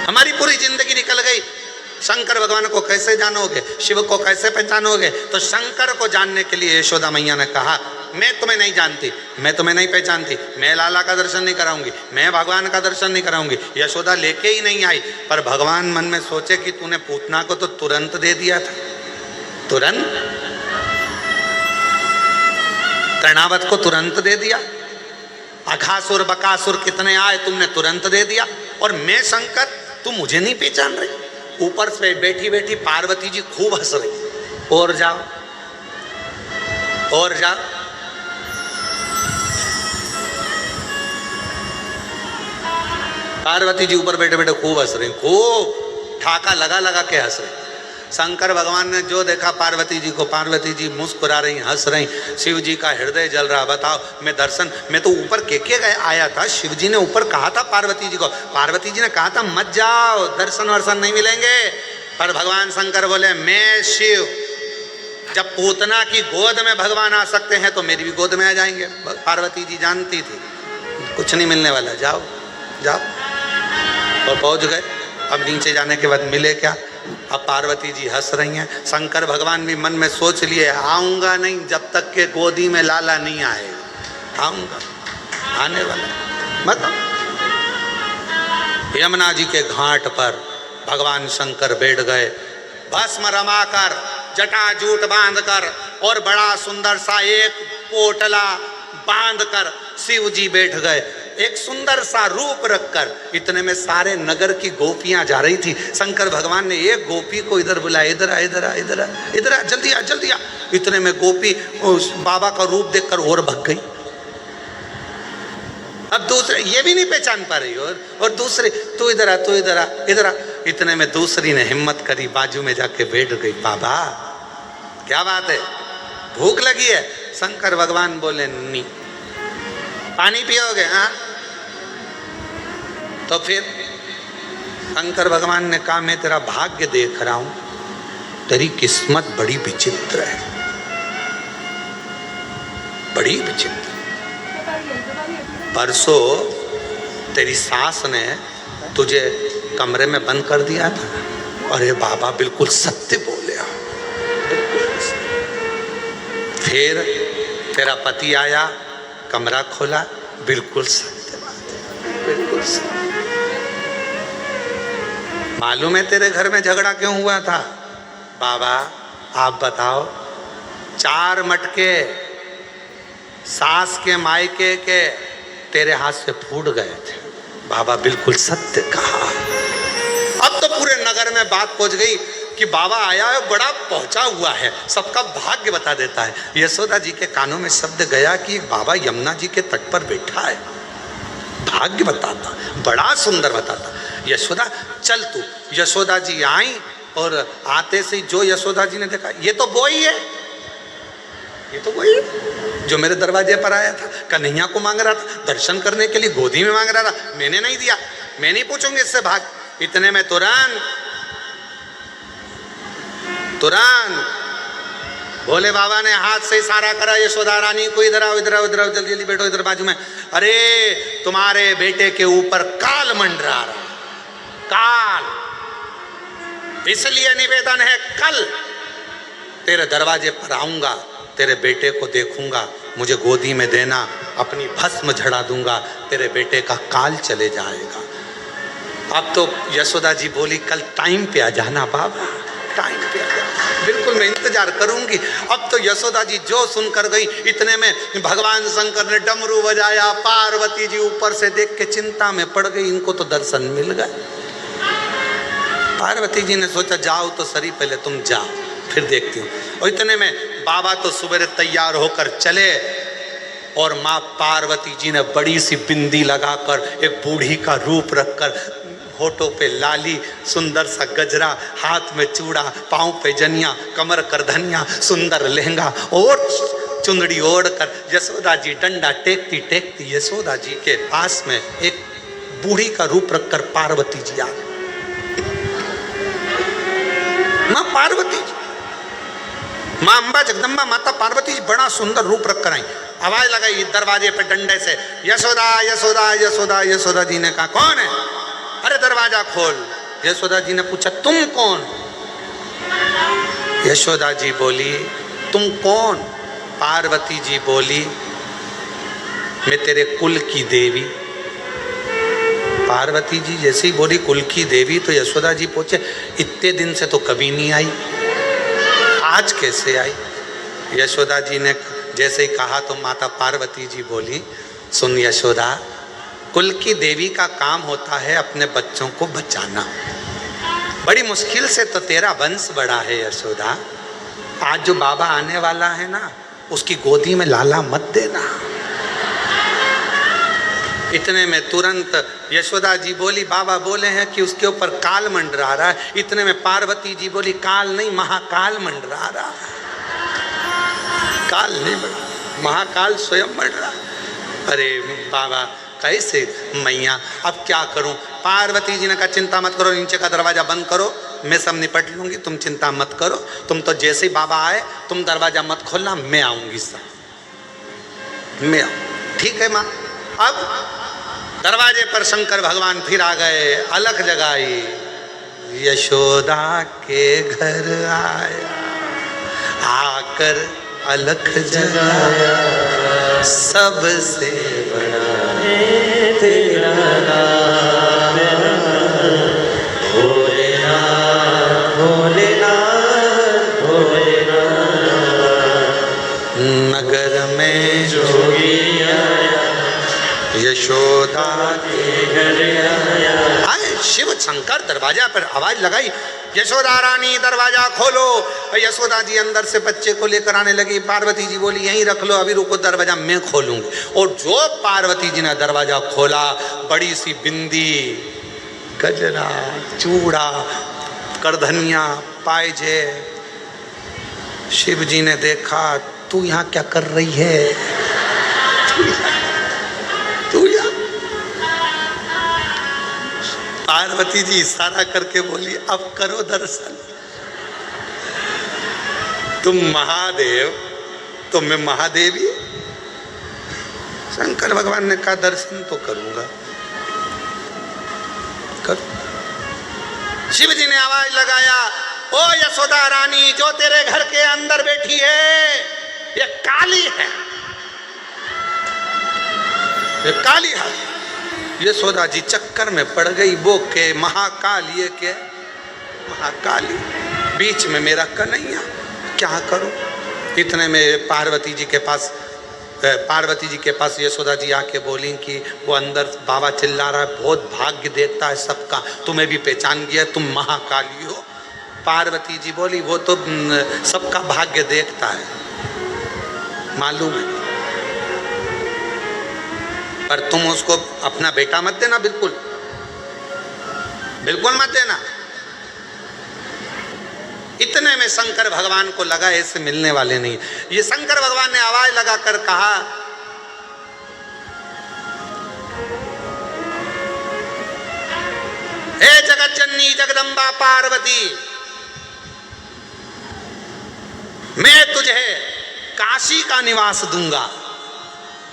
हमारी पूरी जिंदगी निकल गई, शंकर भगवान को कैसे जानोगे, शिव को कैसे पहचानोगे? तो शंकर को जानने के लिए यशोदा मैया ने कहा, मैं तुम्हें नहीं जानती, मैं तुम्हें नहीं पहचानती, मैं लाला का दर्शन नहीं कराऊंगी, मैं भगवान का दर्शन नहीं कराऊंगी। यशोदा लेके ही नहीं आई। पर भगवान मन में सोचे कि तूने पूतना को तो तुरंत दे दिया था, तुरंत। तृणावत को तुरंत दे दिया, अघासुर बकासुर कितने आए तुमने तुरंत दे दिया, और मैं शंकर तुम मुझे नहीं पहचान रही। ऊपर से बैठी बैठी पार्वती जी खूब हंस रही, और जाओ और जाओ। पार्वती जी ऊपर बैठे बैठे खूब हंस रही, खूब ठाका लगा लगा के हंस रही। शंकर भगवान ने जो देखा पार्वती जी को, पार्वती जी मुस्कुरा रही, हंस रही, शिव जी का हृदय जल रहा। बताओ मैं तो ऊपर के आया था, शिव जी ने ऊपर कहा था पार्वती जी को, पार्वती जी ने कहा था मत जाओ, दर्शन वर्शन नहीं मिलेंगे, पर भगवान शंकर बोले मैं शिव, जब पूतना की गोद में भगवान आ सकते हैं तो मेरी भी गोद में आ जाएंगे। पार्वती जी जानती थी कुछ नहीं मिलने वाला, जाओ जाओ, और पहुंच गए। अब नीचे जाने के बाद मिले क्या? अब पार्वती जी हंस रही हैं, शंकर भगवान भी मन में सोच लिए आऊंगा नहीं जब तक के गोदी में लाला नहीं आएगा, आऊंगा, आने वाला। बताओ, यमुना जी के घाट पर भगवान शंकर बैठ गए, भस्म रमाकर, जटाजूट बांधकर, और बड़ा सुंदर सा एक पोटला बांधकर शिव जी बैठ गए, एक सुंदर सा रूप रखकर। इतने में सारे नगर की गोपियां जा रही थी। शंकर भगवान ने एक गोपी को इधर बुलाया, इधर आ इधर आ इधर आ इधर आ, जल्दी आ जल्दी आ। इतने में गोपी उस बाबा का रूप देखकर और भग गई। अब दूसरे ये भी नहीं पहचान पा रही, और दूसरे तू इधर आ तू इधर आ इधर आ। इतने में दूसरी ने हिम्मत करी, बाजू में जाके बैठ गई। बाबा क्या बात है, भूख लगी है? शंकर भगवान बोले नहीं। पानी पियोगे? हाँ। तो फिर शंकर भगवान ने कहा मैं तेरा भाग्य देख रहा हूं, तेरी किस्मत बड़ी विचित्र है, बड़ी विचित्र। परसों तेरी सास ने तुझे कमरे में बंद कर दिया था। अरे बाबा बिल्कुल सत्य बोले। फिर तेरा पति आया, कमरा खोला, बिल्कुल सत्य बात, बिल्कुल सत्य। मालूम है तेरे घर में झगड़ा क्यों हुआ था? बाबा आप बताओ। 4 मटके सास के मायके के तेरे हाथ से फूट गए थे। बाबा बिल्कुल सत्य कहा। अब तो पूरे नगर में बात पहुंच गई कि बाबा आया है, बड़ा पहुंचा हुआ है, सबका भाग्य बता देता है। यशोदा जी के कानों में शब्द गया कि बाबा यमुना जी के तट पर बैठा है, भाग्य बताता, बड़ा सुंदर बताता। यशोदा चल तू। यशोदा जी आई, और आते से जो यशोदा जी ने देखा, ये तो वही है, ये तो वही है जो मेरे दरवाजे पर आया था, कन्हैया को मांग रहा था, दर्शन करने के लिए गोदी में मांग रहा था, मैंने नहीं दिया, मैं नहीं पूछूंगी इससे भाग। इतने में तुरंत भोले बाबा ने हाथ से इशारा करा यशोदा रानी को, इधर आओ इधर आओ इधर आओ, जल्दी जल्दी बैठो इधर बाजू में। अरे तुम्हारे बेटे के ऊपर काल मंडरा रहा, काल, इसलिए निवेदन है कल तेरे दरवाजे पर आऊंगा, तेरे बेटे को देखूंगा, मुझे गोदी में देना, अपनी भस्म झड़ा दूंगा, तेरे बेटे का काल चले जाएगा। अब तो यशोदा जी बोली कल टाइम पे आ जाना बाबा, टाइम पे आ जाना, बिल्कुल मैं इंतजार करूंगी। अब तो यशोदा जी जो सुनकर गई, इतने में भगवान शंकर ने डमरू बजाया, पार्वती जी ऊपर से देख के चिंता में पड़ गई, इनको तो दर्शन मिल गए। पार्वती जी ने सोचा जाओ तो सही, पहले तुम जाओ फिर देखती हूँ। और इतने में बाबा तो सुबह तैयार होकर चले, और माँ पार्वती जी ने बड़ी सी बिंदी लगाकर, एक बूढ़ी का रूप रखकर, होठों पे लाली, सुंदर सा गजरा, हाथ में चूड़ा, पांव पे जनिया, कमर करधनिया, सुंदर लहंगा और चुंदड़ी ओढ़कर यशोदा जी डंडा टेकती टेकती यशोदा जी के पास में एक बूढ़ी का रूप रखकर पार्वती जी आ गई। माँ पार्वती जी, माँ अम्बा जगदम्बा माता पार्वती जी बड़ा सुंदर रूप रखकर आई। आवाज लगाई दरवाजे पे डंडे से, यशोदा यशोदा यशोदा। यशोदा जी ने कहा कौन है? अरे दरवाजा खोल। यशोदा जी ने पूछा तुम कौन? यशोदा जी बोली तुम कौन? पार्वती जी बोली मैं तेरे कुल की देवी। पार्वती जी जैसे ही बोली कुल की देवी, तो यशोदा जी पूछे इतने दिन से तो कभी नहीं आई, आज कैसे आई? यशोदा जी ने जैसे ही कहा तो माता पार्वती जी बोली, सुन यशोदा, कुल की देवी का काम होता है अपने बच्चों को बचाना। बड़ी मुश्किल से तो तेरा वंश बड़ा है यशोदा। आज जो बाबा आने वाला है ना, उसकी गोदी में लाला मत देना। इतने में तुरंत यशोदा जी बोली, बाबा बोले हैं कि उसके ऊपर काल मंडरा रहा है। इतने में पार्वती जी बोली, काल नहीं महाकाल मंडरा रहा है। काल नहीं बड़ा, महाकाल स्वयं मंडरा। अरे बाबा कैसे मैया, अब क्या करूं? पार्वती जी ने कहा, चिंता मत करो, नीचे का दरवाजा बंद करो, मैं सब निपट लूंगी, तुम चिंता मत करो। तुम तो जैसे ही बाबा आए तुम दरवाजा मत खोलना, मैं आऊंगी सब, मैं आऊँ। ठीक है माँ। अब दरवाजे पर शंकर भगवान फिर आ गए, अलख जगाई, यशोदा के घर आया, आकर अलख जगाया, सबसे बड़ा है तेरा नाम, भोलेनाथ भोलेनाथ भोलेनाथ। नगर में जोगी आया, यशोदा के घर आया। आए शिव शंकर दरवाजा पर आवाज लगाई, यशोदा रानी दरवाजा खोलो। यशोदा जी अंदर से बच्चे को लेकर आने लगी। पार्वती जी बोली, यहीं रख लो, अभी रुको, दरवाजा मैं खोलूंगी। और जो पार्वती जी ने दरवाजा खोला, बड़ी सी बिंदी, गजरा, चूड़ा, करधनिया, पायजे। शिव जी ने देखा, तू यहाँ क्या कर रही है? तू यहाँ? पार्वती जी इशारा करके बोली, अब करो दर्शन। तुम महादेव तो मैं महादेवी। शंकर भगवान ने कहा, दर्शन तो करूंगा, करो। शिव जी ने आवाज लगाया, ओ यशोदा रानी, जो तेरे घर के अंदर बैठी है ये काली है, ये काली है। यशोदा जी चक्कर में पड़ गई, वो के महाकाल, ये के महाकाली, बीच में मेरा कन्हैया, क्या करूं? इतने में पार्वती जी के पास यशोदा जी आके बोली कि वो अंदर बाबा चिल्ला रहा है, बहुत भाग्य देखता है सबका, तुम्हें भी पहचान गया, तुम महाकाली हो। पार्वती जी बोली, वो तो सबका भाग्य देखता है, मालूम है, पर तुम उसको अपना बेटा मत देना, बिल्कुल बिल्कुल मत देना। इतने में शंकर भगवान को लगा ऐसे मिलने वाले नहीं। ये शंकर भगवान ने आवाज लगाकर कहा, हे जगत जननी जगदम्बा पार्वती, मैं तुझे काशी का निवास दूंगा।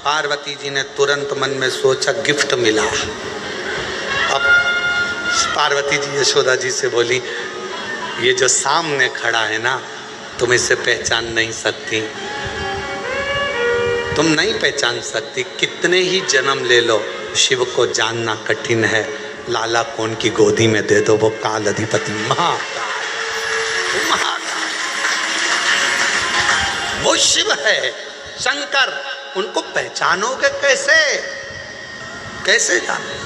पार्वती जी ने तुरंत मन में सोचा, गिफ्ट मिला। अब पार्वती जी यशोदा जी से बोली, ये जो सामने खड़ा है ना, तुम इसे पहचान नहीं सकती, तुम नहीं पहचान सकती। कितने ही जन्म ले लो, शिव को जानना कठिन है। लाला कौन की गोदी में दे दो, वो काल अधिपति महाकाल, वो शिव है, शंकर। उनको पहचानोगे कैसे? कैसे जानो?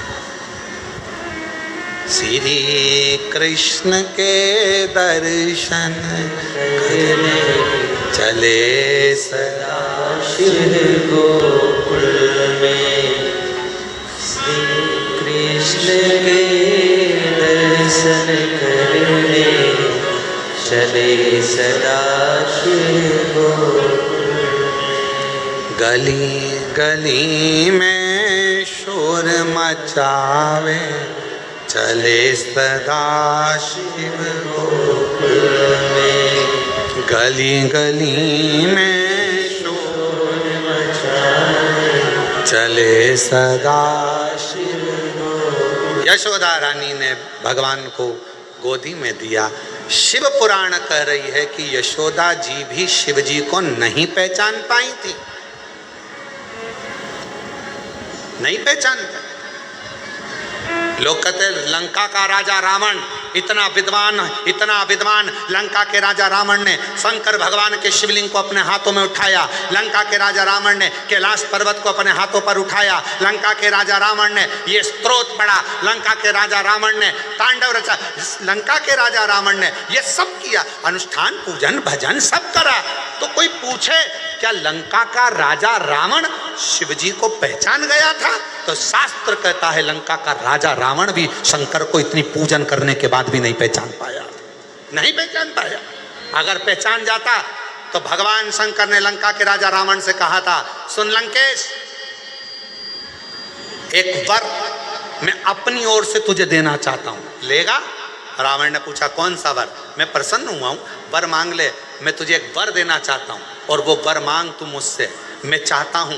श्री कृष्ण के दर्शन करने चले सदा शिव गोकुल में, श्री कृष्ण के दर्शन करने चले सदा शिव गोकुल। गली गली में शोर मचावे, चले सदा शिव गोकुल में। गली गली में शोर मचावे, चले सदा शिव गोकुल। यशोदा रानी ने भगवान को गोदी में दिया। शिव पुराण कह रही है कि यशोदा जी भी शिव जी को नहीं पहचान पाई थी, नहीं पहचान पाई। लोग कहते लंका का राजा रावण इतना विद्वान लंका के राजा रावण ने शंकर भगवान के शिवलिंग को अपने हाथों में उठाया। लंका के राजा रावण ने कैलाश पर्वत को अपने हाथों पर उठाया। लंका के राजा रावण ने ये स्तोत्र पढ़ा। लंका के राजा रावण ने तांडव रचा। लंका के राजा रावण ने ये सब किया, अनुष्ठान पूजन भजन सब करा। तो कोई पूछे क्या लंका का राजा रावण शिवजी को पहचान गया था? तो शास्त्र कहता है लंका का राजा रावण भी शंकर को इतनी पूजन करने के बाद भी नहीं पहचान पाया, नहीं पहचान पाया। अगर पहचान जाता तो भगवान शंकर ने लंका के राजा रावण से कहा था, सुन लंकेश, एक वर मैं अपनी ओर से तुझे देना चाहता हूं, लेगा? रावण ने पूछा कौन सा वर? मैं प्रसन्न हुआ हूं, वर मांग ले, मैं तुझे एक वर देना चाहता हूं और वो वर मांग तू मुझसे। मैं चाहता हूं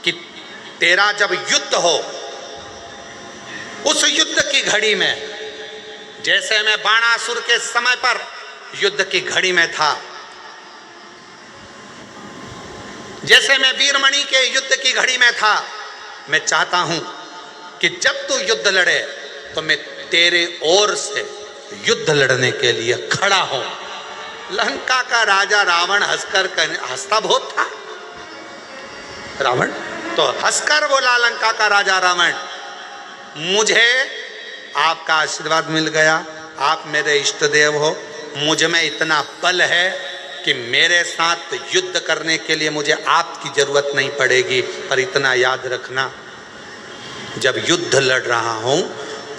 कि तेरा जब युद्ध हो, उस युद्ध की घड़ी में, जैसे मैं बाणासुर के समय पर युद्ध की घड़ी में था, जैसे मैं वीरमणि के युद्ध की घड़ी में था, मैं चाहता हूं कि जब तू युद्ध लड़े तो मैं तेरे ओर से युद्ध लड़ने के लिए खड़ा हूं। लंका का राजा रावण हंसता बहुत था। रावण तो हंसकर बोला, लंका का राजा रावण, मुझे आपका आशीर्वाद मिल गया, आप मेरे इष्ट देव हो, मुझ में इतना बल है कि मेरे साथ युद्ध करने के लिए मुझे आपकी जरूरत नहीं पड़ेगी। पर इतना याद रखना, जब युद्ध लड़ रहा हूं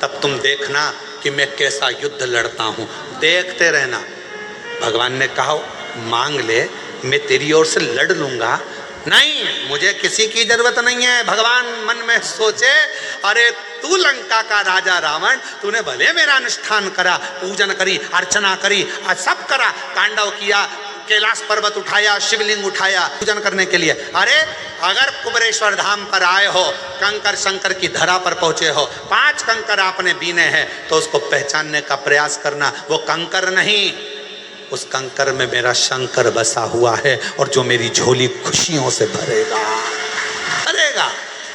तब तुम देखना कि मैं कैसा युद्ध लड़ता हूं, देखते रहना। भगवान ने कहा मांग ले, मैं तेरी ओर से लड़ लूंगा। नहीं, मुझे किसी की जरूरत नहीं है। भगवान मन में सोचे, अरे तू लंका का राजा रावण, तूने भले मेरा अनुष्ठान करा, पूजन करी, अर्चना करी, सब करा, तांडव किया, कैलाश पर्वत उठाया, शिवलिंग उठाया पूजन करने के लिए। अरे अगर कुबेरेश्वर धाम पर आए हो, कंकर शंकर की धरा पर पहुंचे हो, 5 कंकर आपने बीने हैं, तो उसको पहचानने का प्रयास करना। वो कंकर नहीं, उस कंकर में मेरा शंकर बसा हुआ है और जो मेरी झोली खुशियों से भरेगा।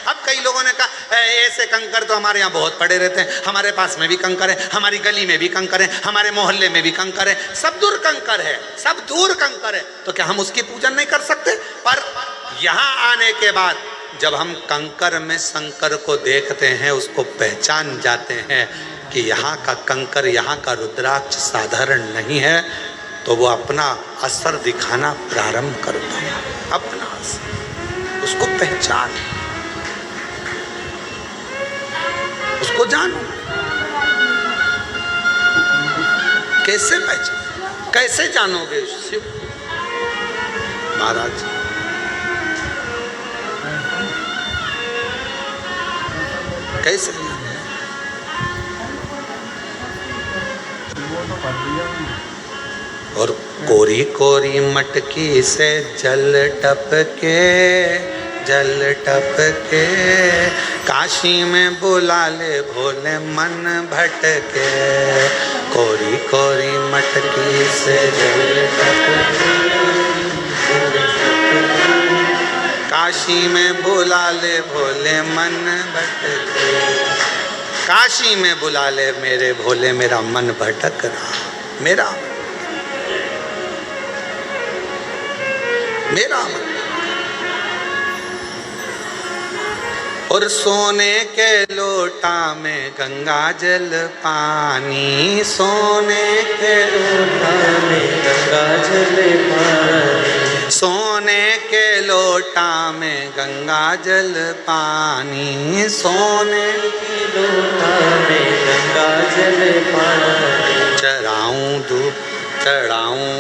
अब कई लोगों ने कहा ऐसे कंकर तो हमारे यहाँ बहुत पड़े रहते हैं, हमारे पास में भी कंकर है, हमारी गली में भी कंकर है, हमारे मोहल्ले में भी कंकर है, सब दूर कंकर है, सब दूर कंकर है, तो क्या हम उसकी पूजन नहीं कर सकते? पर यहाँ आने के बाद जब हम कंकर में शंकर को देखते हैं, उसको पहचान जाते हैं कि यहाँ का कंकर, यहाँ का रुद्राक्ष साधारण नहीं है, तो वो अपना असर दिखाना प्रारंभ करता है। अपना असर, उसको पहचान, उसको जानो। कैसे पहचान, कैसे जानोगे शिव महाराज? कैसे? और कोरी कोरी मटकी से जल टपके, जल टपके, काशी में बुला ले भोले मन भटके। कोरी कोरी मटकी से जल टपके, काशी में बुला ले भोले मन भटके। काशी में बुला ले मेरे भोले, मेरा मन भटक रहा, मेरा मन। और सोने के लोटा में गंगा जल पानी, सोने के लोटा में गंगा जल पानी, सोने के लोटा में गंगा जल पानी, सोने के लोटा में गंगा जल पानी। चढ़ाऊं धूप, चढ़ाऊं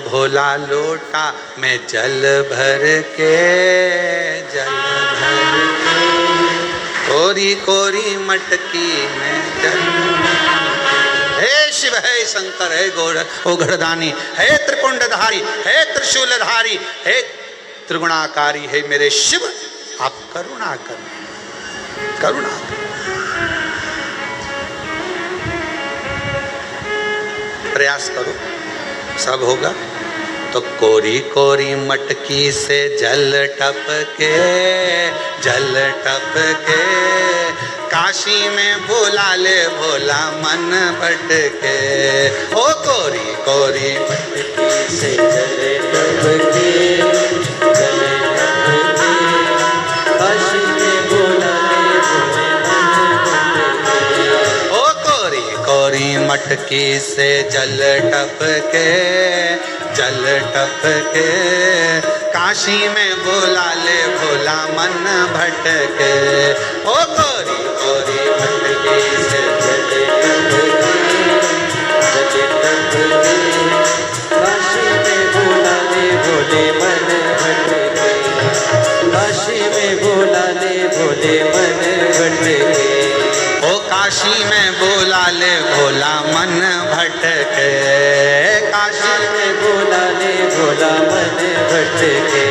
भोला लोटा में जल भर के, जल भर के। कोरी कोरी मटकी में जल। हे शिव, हे शंकर, हे गोगढ़दानी, हे त्रिपुंडधारी, हे त्रिशूलधारी, हे त्रिगुणाकारी, हे मेरे शिव, आप करुणा करें, करुणा करें। प्रयास करो, सब होगा। तो कोरी कोरी मटकी से जल टपके, जल टपके, काशी में बुला ले भोला मन भटके। ओ कोरी कोरी मटकी से जले टपके, जले टपके, काशी में बुला ले भोले मन भटके। ओ कोरी कोरी मटकी से जल टपके, जल टपके, काशी में बुला ले भोला मन भटके। ओ कोरी कोरी मटकी से जले टपके, जले टपके, काशी में बुला ले भोले मन भटके। काशी में बुला ले भोले मन भटके। ओ काशी में बुला ले भोला मन भटके। काशी में बुला ले भोला मन भटके।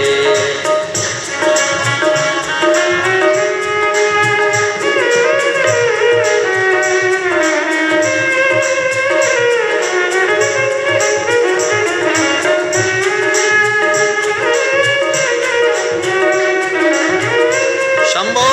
शंभो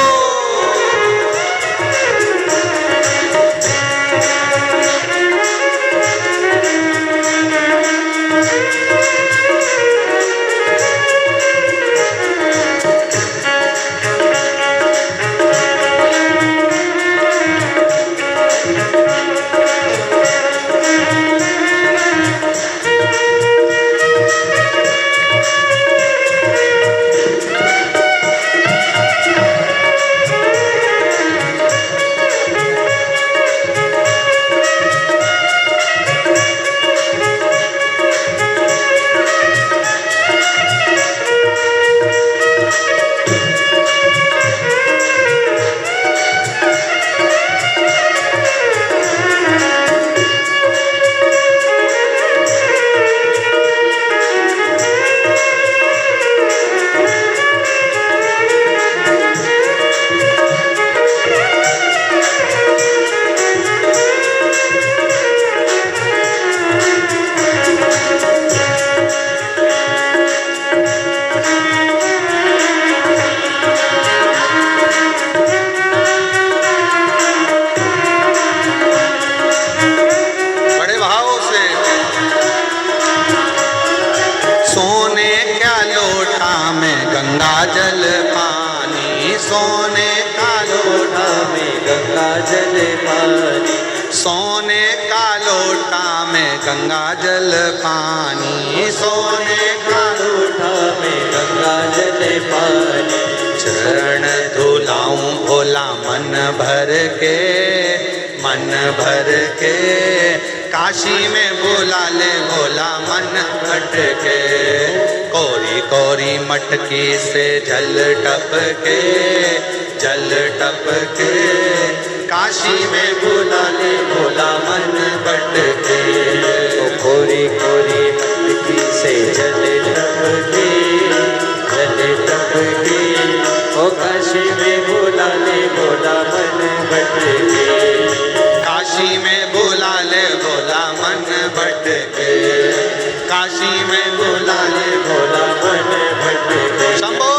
जल पानी, सोने का लोटा में गंगा जल पानी, सोने का लोटा में गंगा जल पानी, सोने का लोटा में गंगा जल पानी। चरण धुलाऊं भोला मन भर के, मन भर के, काशी में बुला ले भोला मन भटके। कोरी कोरी मटकी से जल टपके, जल टपके, काशी में बुला ले भोला मन भटके। कोरी कोरी मटकी से जल टपके, जल टपके, ओ काशी में बुला ले भोला मन भटके। काशी में बुला ले भोला मन भटके, काशी में बुला ले भोला मन भटके। शंभो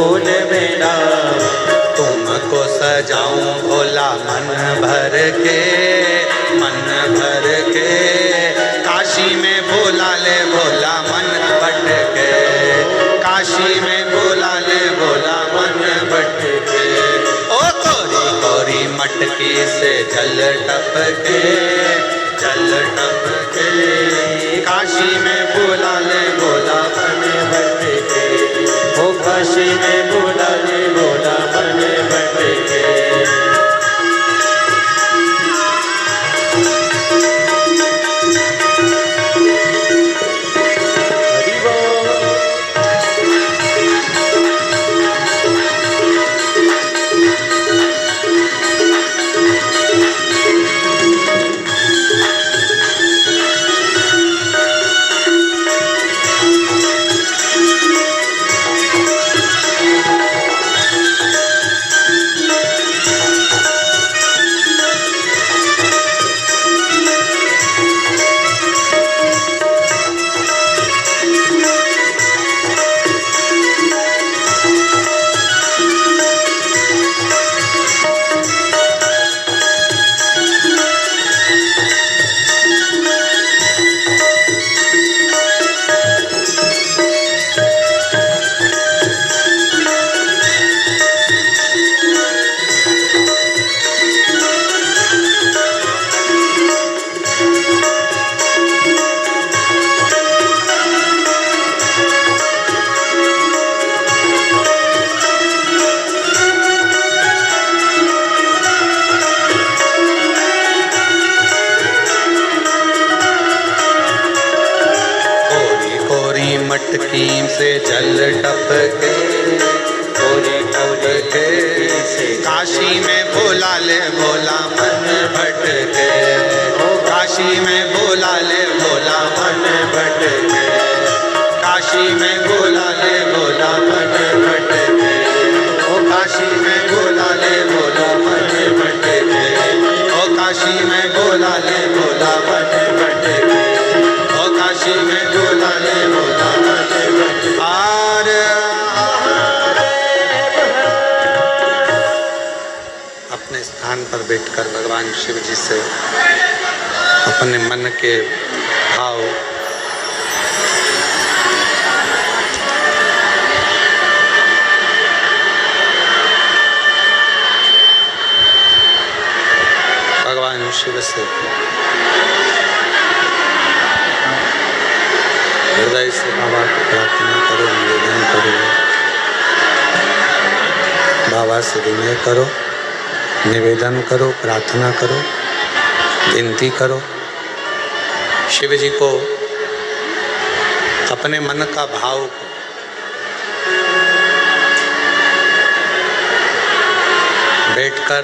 फूल में डाल। तुमको सजाऊं भोला मन भर के, मन भर के। काशी में भोला ले भोला मन भटके, काशी में भोला ले भोला मन भटके। ओ कोरी कोरी मटकी से जल टपके, जल टपके। काशी में भोला ले भोला मन भटके, ओ काशी में भोला ले भोला मन भटके। मटकी से जल टपके, कोरी टपके से काशी में भोला ले भोला मन भटके, काशी में भोला ले भोला मन भटके, काशी में भोला ले भोला मन भटके, ओ काशी में भोला ले भोला मन भटके, ओ काशी में भोला ले भोला मन भटके, ओ काशी में भोला ले भोला मन भटके। अपने स्थान पर बैठकर भगवान शिव जी से अपने मन के भाव भगवान शिव से हृदय से बाबा को प्रार्थना करो, निवेदन करो, बाबा से विनय करो, निवेदन करो, प्रार्थना करो, विनती करो। शिव जी को अपने मन का भाव को बैठकर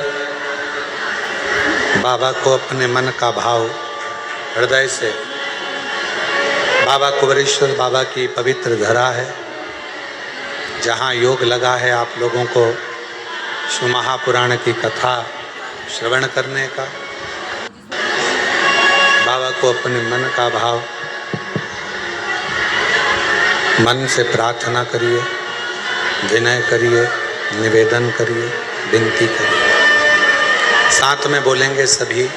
बाबा को अपने मन का भाव हृदय से, बाबा कुबेरेश्वर बाबा की पवित्र धरा है जहाँ योग लगा है आप लोगों को शिव महापुराण की कथा श्रवण करने का। बाबा को अपने मन का भाव मन से प्रार्थना करिए, विनय करिए, निवेदन करिए, विनती करिए। साथ में बोलेंगे सभी,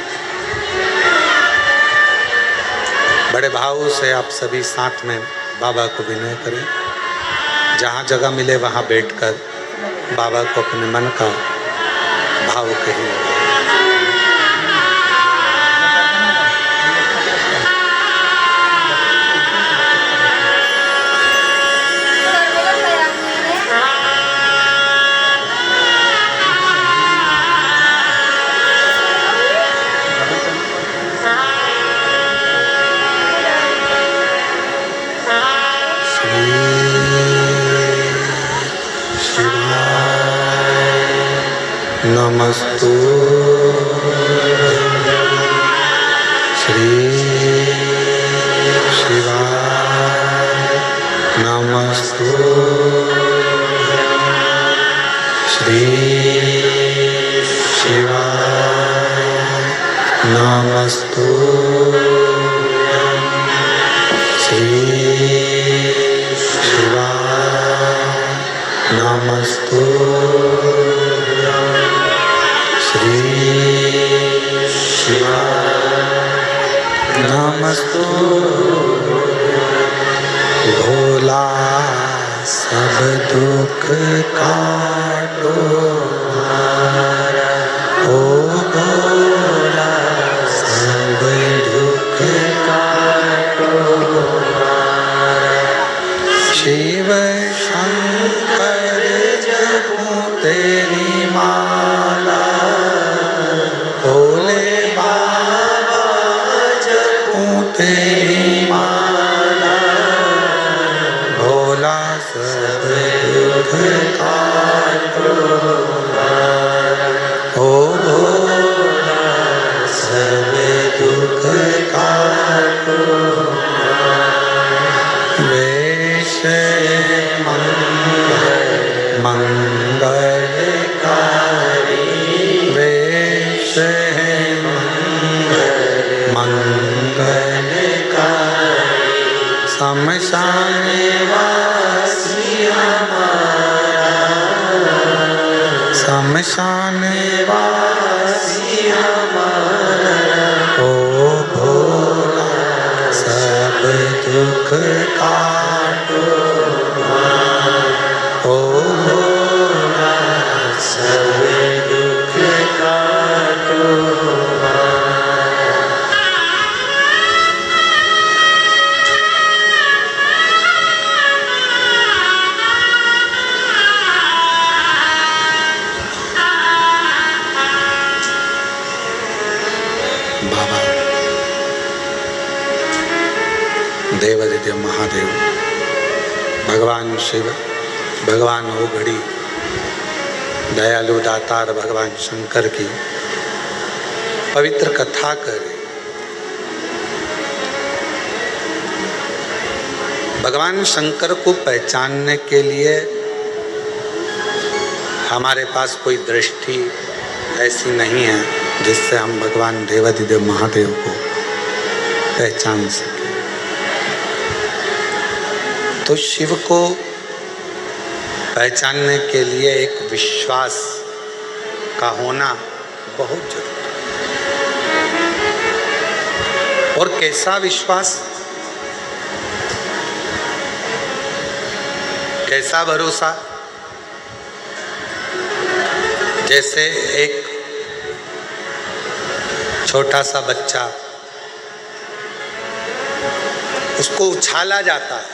बड़े भाव से आप सभी साथ में बाबा को विनय करें। जहाँ जगह मिले वहाँ बैठकर बाबा को अपने मन का भाव कहिए। नमस्तु श्री शिवाय, नमस्तु श्री शिवाय, नमस्तु श्री शिवाय, नमस्तु श्री शिवाय नमस्तु भोला सब दुख काटो ओ भोला सब दुख काटो शिव शंकर जपो तेरी माला भोले बाबा जपो तेरी माला भोला सब दुख काटो ओ भोला सब दुख काटो वेश मंगलकारी वेश मंगलकारी शमशान वासी हमारा शमशान वासी हमारा ओ भोला सब दुख काटो ओ भोला सब दुख काटो बाबा देवादिदेव महादेव भगवान शिव भगवान ओघड़ी दयालु दातार भगवान शंकर की पवित्र कथा करें। भगवान शंकर को पहचानने के लिए हमारे पास कोई दृष्टि ऐसी नहीं है जिससे हम भगवान देवादिदेव महादेव को पहचान सकें। तो शिव को पहचानने के लिए एक विश्वास का होना बहुत जरूरी है। और कैसा विश्वास, कैसा भरोसा? जैसे एक छोटा सा बच्चा, उसको उछाला जाता है,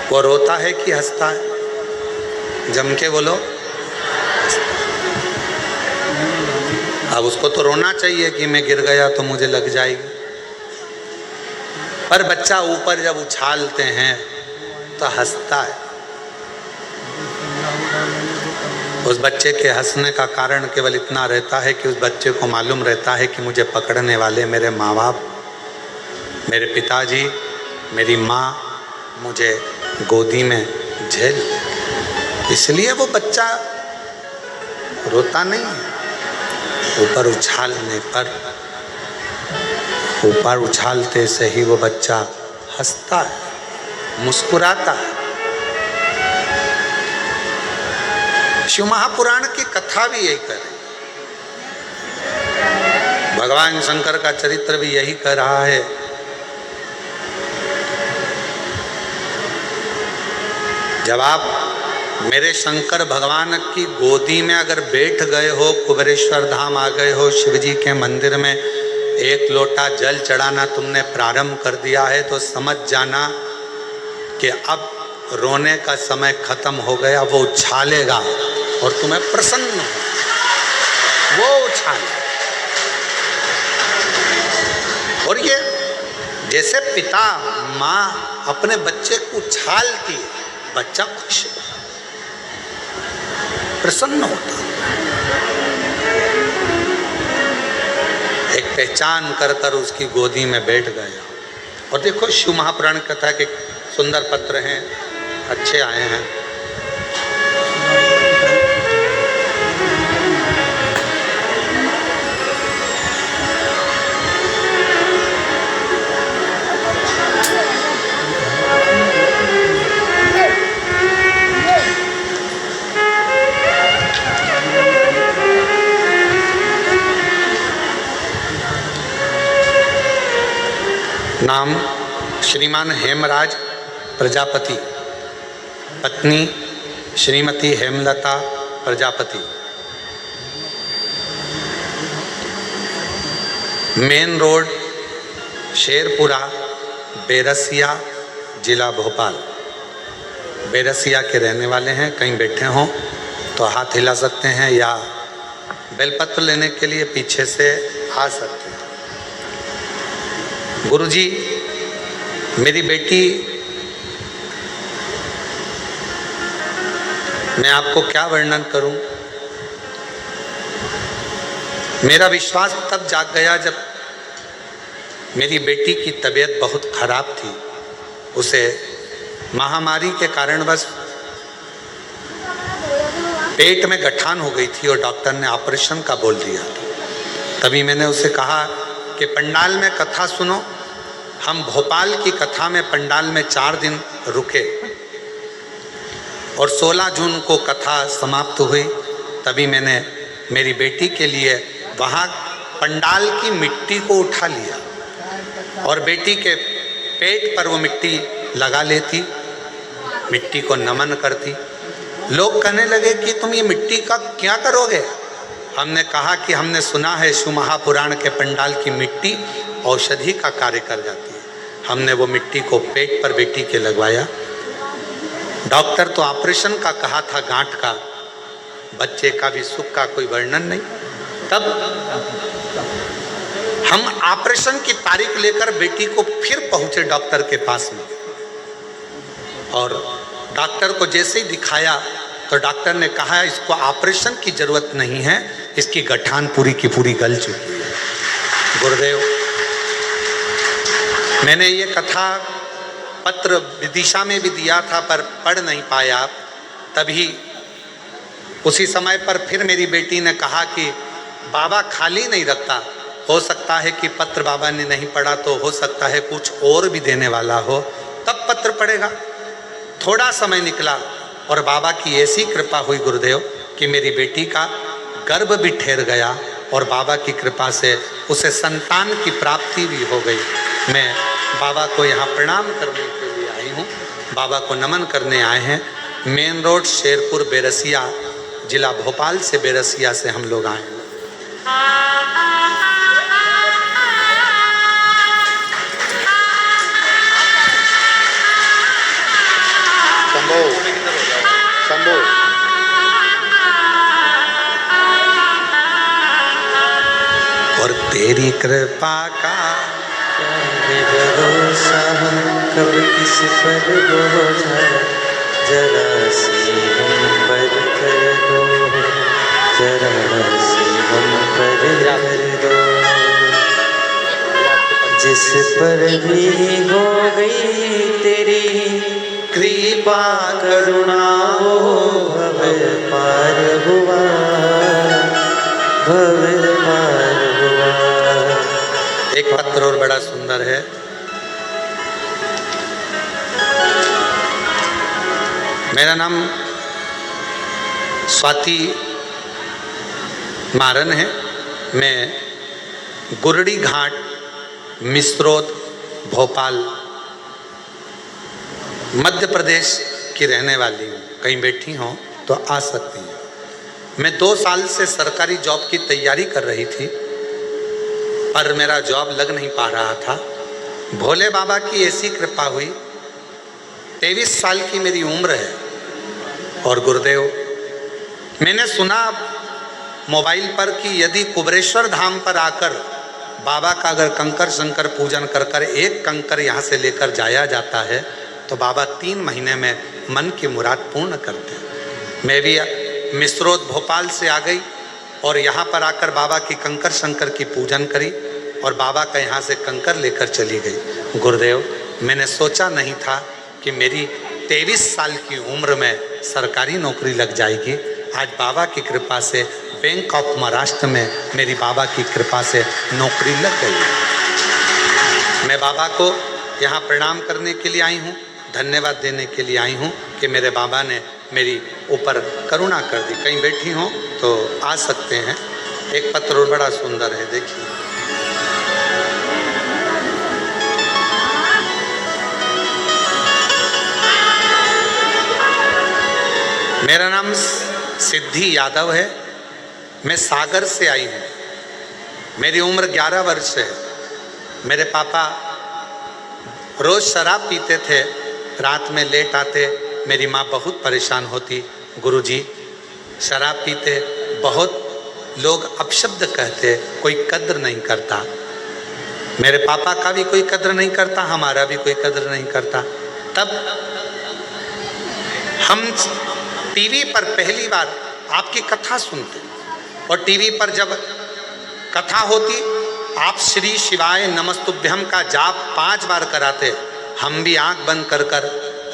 वो रोता है कि हंसता है? जम के बोलो। अब उसको तो रोना चाहिए कि मैं गिर गया तो मुझे लग जाएगी, पर बच्चा ऊपर जब उछालते हैं तो हंसता है। उस बच्चे के हंसने का कारण केवल इतना रहता है कि उस बच्चे को मालूम रहता है कि मुझे पकड़ने वाले मेरे माँ बाप, मेरे पिताजी, मेरी माँ मुझे गोदी में झेल, इसलिए वो बच्चा रोता नहीं है। ऊपर उछालने पर, ऊपर उछालते से ही वो बच्चा हंसता है, मुस्कुराता है। शिव महापुराण की कथा भी यही कर रही, भगवान शंकर का चरित्र भी यही कर रहा है। जब आप मेरे शंकर भगवान की गोदी में अगर बैठ गए हो, कुबेरेश्वर धाम आ गए हो, शिव जी के मंदिर में एक लोटा जल चढ़ाना तुमने प्रारंभ कर दिया है, तो समझ जाना कि अब रोने का समय खत्म हो गया। वो उछालेगा और तुम्हें प्रसन्न हो, वो उछाले। और ये जैसे पिता माँ अपने बच्चे को उछालती है, बच्चा खुश है, प्रसन्न होता है। एक पहचान कर कर उसकी गोदी में बैठ गया। और देखो शिव महापुराण कथा के सुंदर पत्र हैं, अच्छे आए हैं। नाम श्रीमान हेमराज प्रजापति, पत्नी श्रीमती हेमलता प्रजापति। मेन रोड शेरपुरा, बेरसिया, जिला भोपाल। बेरसिया के रहने वाले हैं। कहीं बैठे हों तो हाथ हिला सकते हैं या बेलपत्र लेने के लिए पीछे से आ सकते हैं। गुरुजी, मेरी बेटी, मैं आपको क्या वर्णन करूं। मेरा विश्वास तब जाग गया जब मेरी बेटी की तबीयत बहुत खराब थी। उसे महामारी के कारणवश पेट में गठान हो गई थी और डॉक्टर ने ऑपरेशन का बोल दिया। तभी मैंने उसे कहा कि पंडाल में कथा सुनो। हम भोपाल की कथा में पंडाल में 4 दिन रुके और 16 जून को कथा समाप्त हुई। तभी मैंने मेरी बेटी के लिए वहाँ पंडाल की मिट्टी को उठा लिया और बेटी के पेट पर वो मिट्टी लगा लेती, मिट्टी को नमन करती। लोग कहने लगे कि तुम ये मिट्टी का क्या करोगे। हमने कहा कि हमने सुना है शिव महापुराण के पंडाल की मिट्टी औषधि का कार्य कर जाती है। हमने वो मिट्टी को पेट पर बेटी के लगवाया। डॉक्टर तो ऑपरेशन का कहा था, गांठ का, बच्चे का भी सुख का कोई वर्णन नहीं। तब हम ऑपरेशन की तारीख लेकर बेटी को फिर पहुंचे डॉक्टर के पास में और डॉक्टर को जैसे ही दिखाया तो डॉक्टर ने कहा इसको ऑपरेशन की जरूरत नहीं है, इसकी गठान पूरी की पूरी गल चुकी है। गुरुदेव, मैंने ये कथा पत्र विदिशा में भी दिया था पर पढ़ नहीं पाया। तभी उसी समय पर फिर मेरी बेटी ने कहा कि बाबा खाली नहीं रखता, हो सकता है कि पत्र बाबा ने नहीं पढ़ा तो हो सकता है कुछ और भी देने वाला हो, तब पत्र पढ़ेगा। थोड़ा समय निकला और बाबा की ऐसी कृपा हुई गुरुदेव कि मेरी बेटी का गर्भ भी ठहर गया और बाबा की कृपा से उसे संतान की प्राप्ति भी हो गई। मैं बाबा को यहाँ प्रणाम करने के लिए आई हूँ, बाबा को नमन करने आए हैं। मेन रोड शेरपुर, बेरसिया, जिला भोपाल से बेरसिया से हम लोग आए हैं। शंभो और तेरी कृपा का भरोसा, हम कब किस पर बोझा, जरा सी हम पर कर दो, जरा सी हम पर कर दो। जिस पर भी हो गई तेरी कृपा करुणा, हो भव पार हुआ, भव पार हुआ। एक पत्र और बड़ा सुंदर है। मेरा नाम स्वाति मारन है। मैं गुरड़ी घाट, मिस्रोद, भोपाल, मध्य प्रदेश की रहने वाली हूँ। कहीं बैठी हों तो आ सकती हैं। मैं 2 साल से सरकारी जॉब की तैयारी कर रही थी पर मेरा जॉब लग नहीं पा रहा था। भोले बाबा की ऐसी कृपा हुई, 23 साल की मेरी उम्र है और गुरुदेव, मैंने सुना मोबाइल पर कि यदि कुबरेश्वर धाम पर आकर बाबा का अगर कंकर शंकर पूजन कर कर एक कंकर यहाँ से लेकर जाया जाता है तो बाबा 3 महीने में मन की मुराद पूर्ण करते हैं। मैं भी मिस्रोद भोपाल से आ गई और यहाँ पर आकर बाबा की कंकर शंकर की पूजन करी और बाबा का यहाँ से कंकर लेकर चली गई। गुरुदेव, मैंने सोचा नहीं था कि मेरी 23 साल की उम्र में सरकारी नौकरी लग जाएगी। आज बाबा की कृपा से बैंक ऑफ महाराष्ट्र में मेरी बाबा की कृपा से नौकरी लग गई। मैं बाबा को यहाँ प्रणाम करने के लिए आई हूँ, धन्यवाद देने के लिए आई हूँ कि मेरे बाबा ने मेरी ऊपर करुणा कर दी। कहीं बैठी हों तो आ सकते हैं। एक पत्र और बड़ा सुंदर है, देखिए। मेरा नाम सिद्धि यादव है। मैं सागर से आई हूँ। मेरी उम्र 11 वर्ष है। मेरे पापा रोज़ शराब पीते थे, रात में लेट आते। मेरी माँ बहुत परेशान होती, गुरुजी शराब पीते, बहुत लोग अपशब्द कहते, कोई कद्र नहीं करता। मेरे पापा का भी कोई कद्र नहीं करता, हमारा भी कोई कद्र नहीं करता। तब हम टीवी पर पहली बार आपकी कथा सुनते, और टीवी पर जब कथा होती, आप श्री शिवाय नमस्तुभ्यम का जाप 5 बार कराते। हम भी आंख बंद कर कर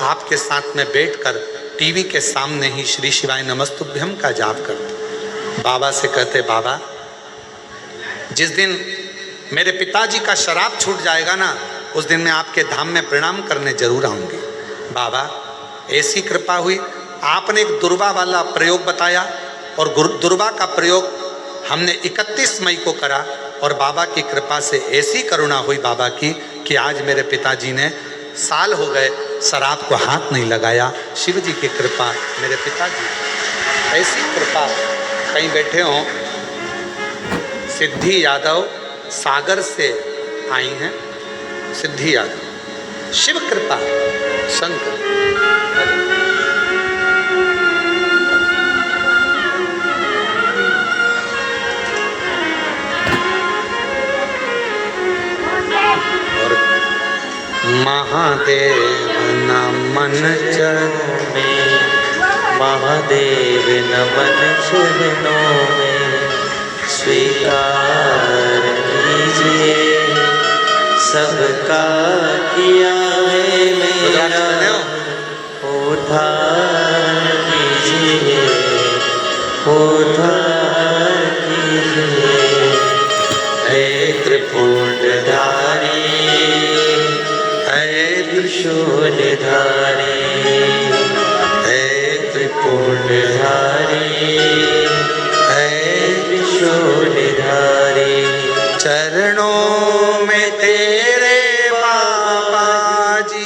आपके साथ में बैठकर टीवी के सामने ही श्री शिवाय नमस्तुभ्यम का जाप करते। बाबा से कहते, बाबा जिस दिन मेरे पिताजी का शराब छूट जाएगा ना, उस दिन मैं आपके धाम में प्रणाम करने जरूर आऊँगी। बाबा ऐसी कृपा हुई, आपने एक दुर्वा वाला प्रयोग बताया, और दुर्वा का प्रयोग हमने 31 मई को करा, और बाबा की कृपा से ऐसी करुणा हुई बाबा की कि आज मेरे पिताजी ने साल हो गए शराब को हाथ नहीं लगाया। शिव जी की कृपा, मेरे पिताजी ऐसी कृपा। कहीं बैठे हों, सिद्धि यादव सागर से आई हैं। सिद्धि यादव, शिव कृपा, शंकर। और महादेव नमन चरणों में, महादेव नमन चरणों में, स्वीकार कीजिए सबका किया है मेरा, उद्धार कीजिए, उद्धार कीजिए। हे त्रिपुंडधारी, हे त्रिशूलधारी, हे त्रिपुंडधारी, त्रिशूलधारी। चरणों में तेरे बाबा जी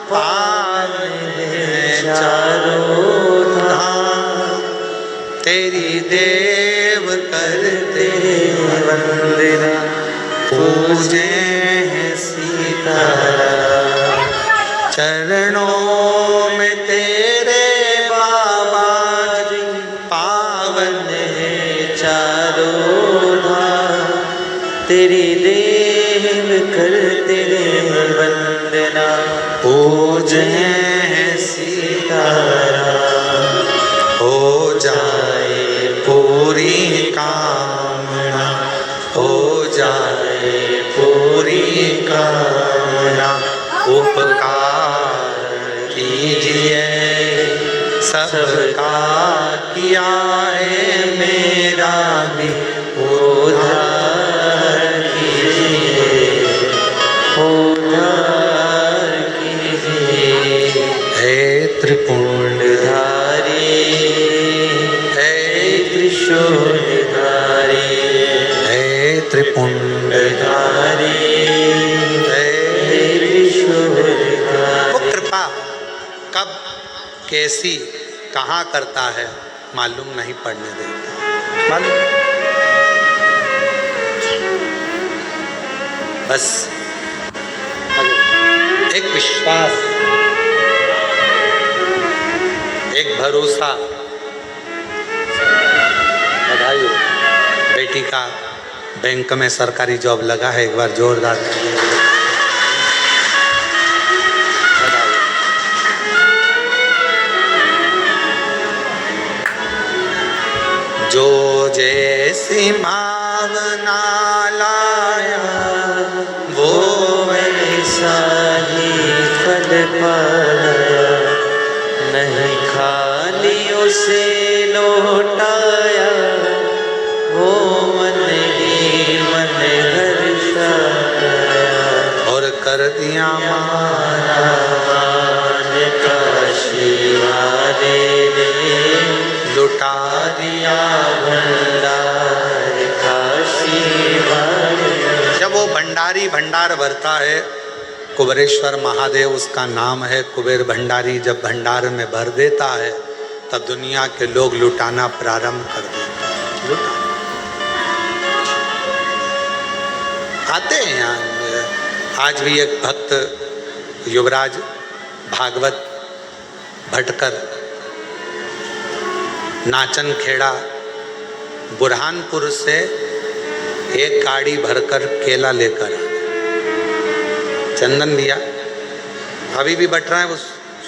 पावन है चारों धाम, तेरी देव करते वंदना, पूजे हैं सीताराम। चरणों में तेरे बाबा जी पावन चारों धाम, तेरी देव करते वंदना, पूजे सीताराम। हो जाए पूरी कामना, हो जाए पूरी कामना, उपकार कीजिए सबका किया है मेरा भी उद्धार कीजिए, उद्धार कीजिए। हे त्रिपुंडधारी, हे त्रिशूलधारी, हे त्रिपुंडधारी, हे त्रिशूलधारी। वो कृपा कब कैसी कहाँ करता है मालूम नहीं पड़ने देता, मालूम। बस एक विश्वास, एक भरोसा। बधाई हो, बेटी का बैंक में सरकारी जॉब लगा है, एक बार जोरदार तालियां। जो जैसी भावना लाया, वो वैसा ही फल पाया, नहीं खाली उसे लौटाया, वो मन ही मन हर्षाया, और कर दिया माना मान का आशीर्वाद दे, लुटा दिया भंडार का आशीर्वाद। जब वो भंडारी भंडार भरता है, कुबेरेश्वर महादेव उसका नाम है, कुबेर भंडारी जब भंडार में भर देता है, तब दुनिया के लोग लुटाना प्रारंभ कर देते हैं। लुटा आते हैं यहाँ। आज भी एक भक्त युवराज भागवत भटकर नाचन खेड़ा बुरहानपुर से एक गाड़ी भरकर केला लेकर चंदन दिया। अभी भी बट रहे हैं, वो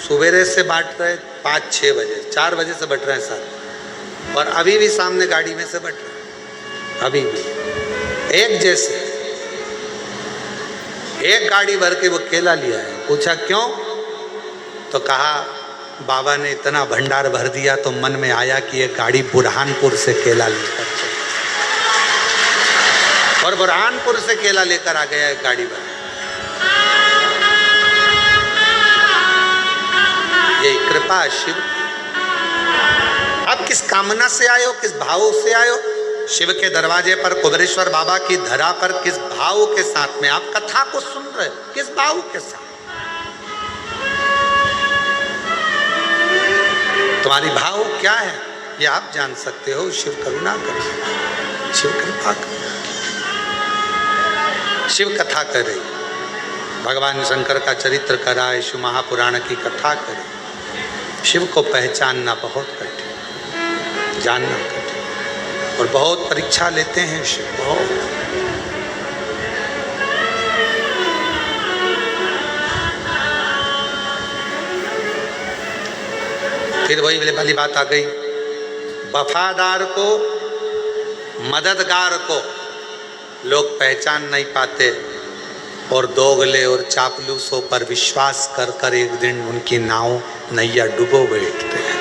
सवेरे से बांट रहे 5-6 बजे, 4 बजे से बट रहे हैं सर, और अभी भी सामने गाड़ी में से बट रहे हैं। अभी भी एक जैसे एक गाड़ी भर के वो केला लिया है। पूछा क्यों, तो कहा बाबा ने इतना भंडार भर दिया तो मन में आया कि ये गाड़ी बुरहानपुर से केला लेकर चले, और बुरहानपुर से केला लेकर आ गया एक गाड़ी भर। ये कृपा शिव। अब किस कामना से आए हो, किस भाव से आए हो? शिव के दरवाजे पर कुबेरेश्वर बाबा की धरा पर किस भाव के साथ में आप कथा को सुन रहे हो, किस भाव के साथ? तुम्हारी भाव क्या है ये आप जान सकते हो। शिव करुणा करे, शिव कृपा करे। शिव कथा करे, भगवान शंकर का चरित्र कराए, शिव महापुराण की कथा करे। शिव को पहचानना बहुत कठिन, जानना कठिन, और बहुत परीक्षा लेते हैं शिव, बहुत। फिर वही वाली बात आ गई, वफादार को, मददगार को लोग पहचान नहीं पाते, और दोगले और चापलूसों पर विश्वास कर कर एक दिन उनकी नाव नैया डुबो बैठते हैं,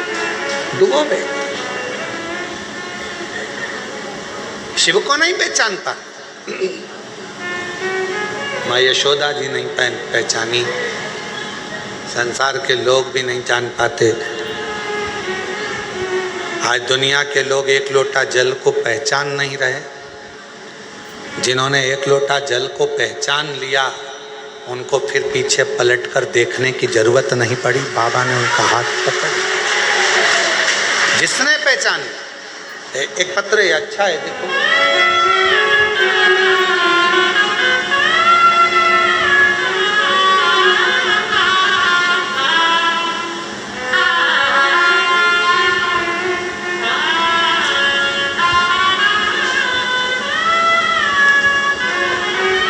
डुबो बैठते। शिव को नहीं पहचानता, माँ यशोदा जी नहीं पहचानी, संसार के लोग भी नहीं जान पाते। आज दुनिया के लोग एक लोटा जल को पहचान नहीं रहे। जिन्होंने एक लोटा जल को पहचान लिया उनको फिर पीछे पलटकर देखने की जरूरत नहीं पड़ी, बाबा ने उनका हाथ पकड़। जिसने पहचान, एक पत्र है, अच्छा है, देखो।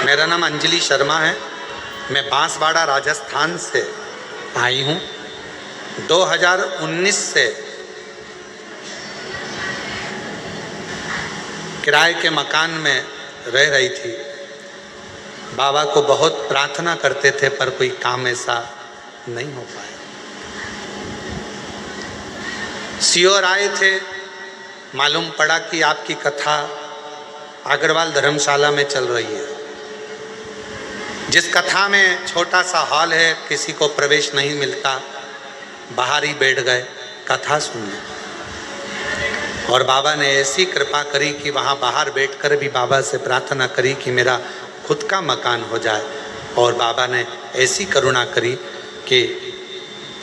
मेरा नाम अंजलि शर्मा है। मैं बांसवाड़ा राजस्थान से आई हूँ। 2019 से किराए के मकान में रह रही थी। बाबा को बहुत प्रार्थना करते थे पर कोई काम ऐसा नहीं हो पाया। सीओर आए थे, मालूम पड़ा कि आपकी कथा अग्रवाल धर्मशाला में चल रही है। जिस कथा में छोटा सा हॉल है, किसी को प्रवेश नहीं मिलता, बाहर ही बैठ गए कथा सुनने। और बाबा ने ऐसी कृपा करी कि वहाँ बाहर बैठकर भी बाबा से प्रार्थना करी कि मेरा खुद का मकान हो जाए। और बाबा ने ऐसी करुणा करी कि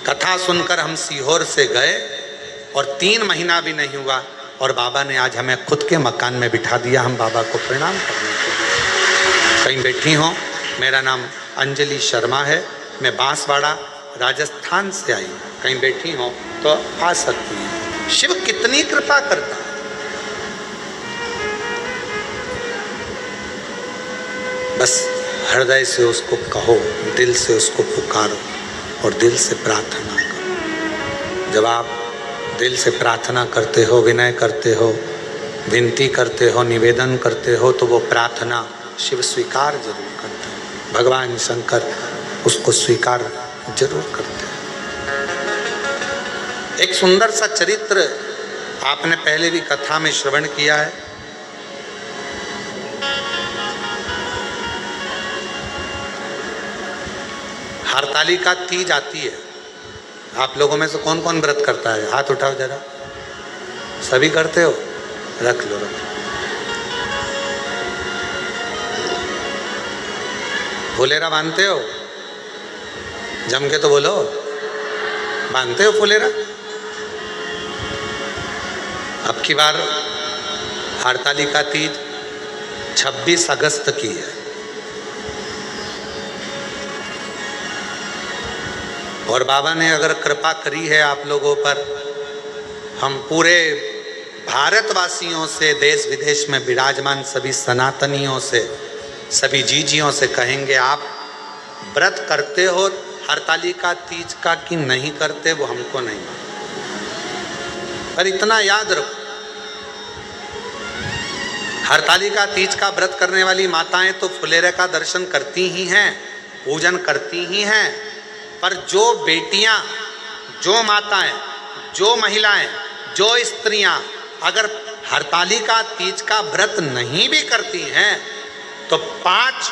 कथा सुनकर हम सीहोर से गए और 3 महीना भी नहीं हुआ और बाबा ने आज हमें खुद के मकान में बिठा दिया। हम बाबा को प्रणाम करने के लिए कहीं बैठी हों। मेरा नाम अंजलि शर्मा है। मैं बांसवाड़ा राजस्थान से आई हूँ। कहीं बैठी हो तो आ सकती हैं। शिव कितनी कृपा करता है। बस हृदय से उसको कहो, दिल से उसको पुकारो और दिल से प्रार्थना करो। जब आप दिल से प्रार्थना करते हो, विनय करते हो, विनती करते हो, निवेदन करते हो, तो वो प्रार्थना शिव स्वीकार जरूर करते हैं। भगवान शंकर उसको स्वीकार जरूर करते हैं। एक सुंदर सा चरित्र आपने पहले भी कथा में श्रवण किया है। हरतालिका तीज आती है। आप लोगों में से कौन कौन व्रत करता है? हाथ उठाओ जरा। सभी करते हो? रख लो, रख लो। फुलेरा बांधते हो? जम के तो बोलो, बांधते हो फुलेरा? की बार हरतालिका तीज 26 अगस्त की है और बाबा ने अगर कृपा करी है आप लोगों पर, हम पूरे भारतवासियों से, देश विदेश में विराजमान सभी सनातनियों से, सभी जीजियों से कहेंगे, आप व्रत करते हो हरतालिका तीज का कि नहीं करते वो हमको नहीं मालूम, पर इतना याद रखो, हरतालिका तीज का व्रत करने वाली माताएं तो फुलेरे का दर्शन करती ही हैं, पूजन करती ही हैं, पर जो बेटियां, जो माताएं, जो महिलाएं, जो स्त्रियां अगर हरतालिका तीज का व्रत नहीं भी करती हैं तो 5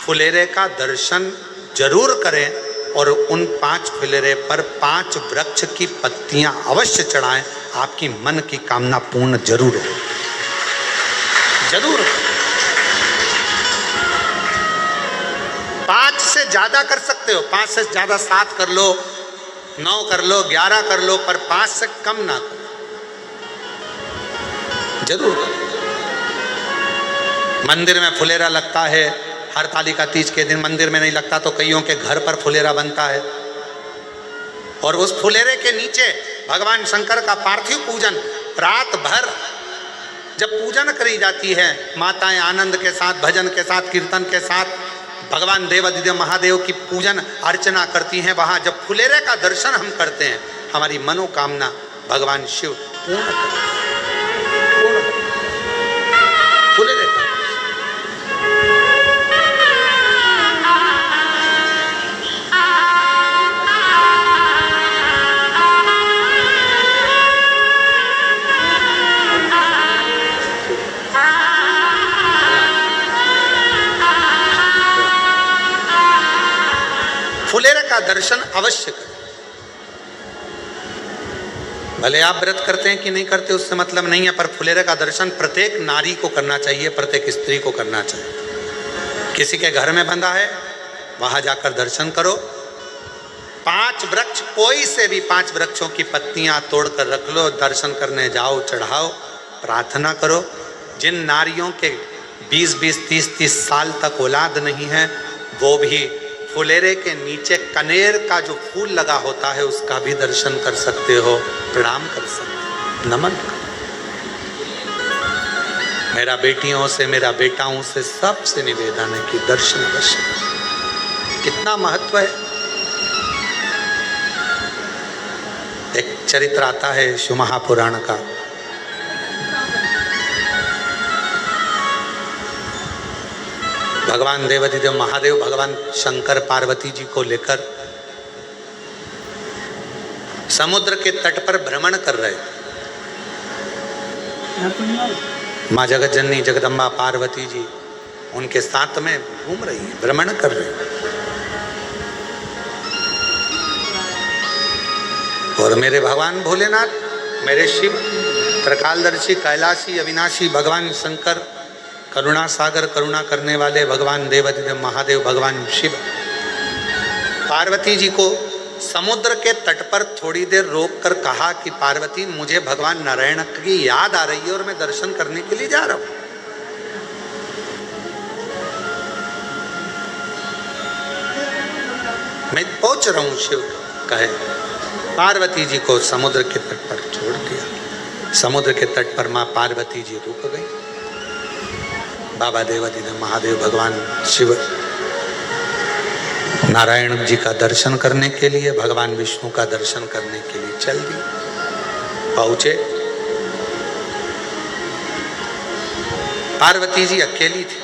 फुलेरे का दर्शन जरूर करें और उन 5 फुलेरे पर 5 वृक्ष की पत्तियां अवश्य चढ़ाएं, आपकी मन की कामना पूर्ण जरूर हो, जरूर। 5 से ज्यादा कर सकते हो, 5 से ज्यादा 7 कर लो, 9 कर लो, 11 कर लो, पर 5 से कम ना करो, जरूर करो। मंदिर में फुलेरा लगता है, हरतालिका तीज के दिन मंदिर में नहीं लगता तो कईयों के घर पर फुलेरा बनता है और उस फुलेरे के नीचे भगवान शंकर का पार्थिव पूजन रात भर जब पूजन करी जाती है, माताएं आनंद के साथ, भजन के साथ, कीर्तन के साथ भगवान देवाधिदेव महादेव की पूजन अर्चना करती हैं, वहाँ जब फुलेरे का दर्शन हम करते हैं, हमारी मनोकामना भगवान शिव पूर्ण करते हैं। फुलेरे का फुलेरे का दर्शन अवश्य करें। भले आप व्रत करते हैं कि नहीं करते उससे मतलब नहीं है, पर फुलेरे का दर्शन प्रत्येक नारी को करना चाहिए, प्रत्येक स्त्री को करना चाहिए। किसी के घर में बंधा है वहां जाकर दर्शन करो। 5 वृक्ष, कोई से भी 5 वृक्षों की पत्तियां तोड़कर रख लो, दर्शन करने जाओ, चढ़ाओ, प्रार्थना करो। जिन नारियों के 20-20, 30-30 साल तक औलाद नहीं है वो भी फुलेरे के नीचे कनेर का जो फूल लगा होता है उसका भी दर्शन कर सकते हो, प्रणाम कर सकते हो, नमन करो। मेरा बेटियों से, मेरा बेटाओं से सबसे निवेदन है कि दर्शन अवश्य करें। कितना महत्व है। एक चरित्र आता है शिव महापुराण का, भगवान देवाधिदेव महादेव भगवान शंकर पार्वती जी को लेकर समुद्र के तट पर भ्रमण कर रहे थे। माँ जगत जननी जगदम्बा पार्वती जी उनके साथ में घूम रही है, भ्रमण कर रही है। और मेरे भगवान भोलेनाथ, मेरे शिव त्रिकालदर्शी, कैलाशी, अविनाशी भगवान शंकर, करुणा सागर, करुणा करने वाले भगवान देवाधिदेव महादेव भगवान शिव पार्वती जी को समुद्र के तट पर थोड़ी देर रोककर कहा कि पार्वती, मुझे भगवान नारायण की याद आ रही है और मैं दर्शन करने के लिए जा रहा हूं। मैं पहुंच रहा हूं, शिव कहे। पार्वती जी को समुद्र के तट पर छोड़ दिया। समुद्र के तट पर मां पार्वती जी रुक गई। बाबा देवाधिदेव महादेव भगवान शिव नारायण जी का दर्शन करने के लिए, भगवान विष्णु का दर्शन करने के लिए चल दिए। पहुंचे, पार्वती जी अकेली थी।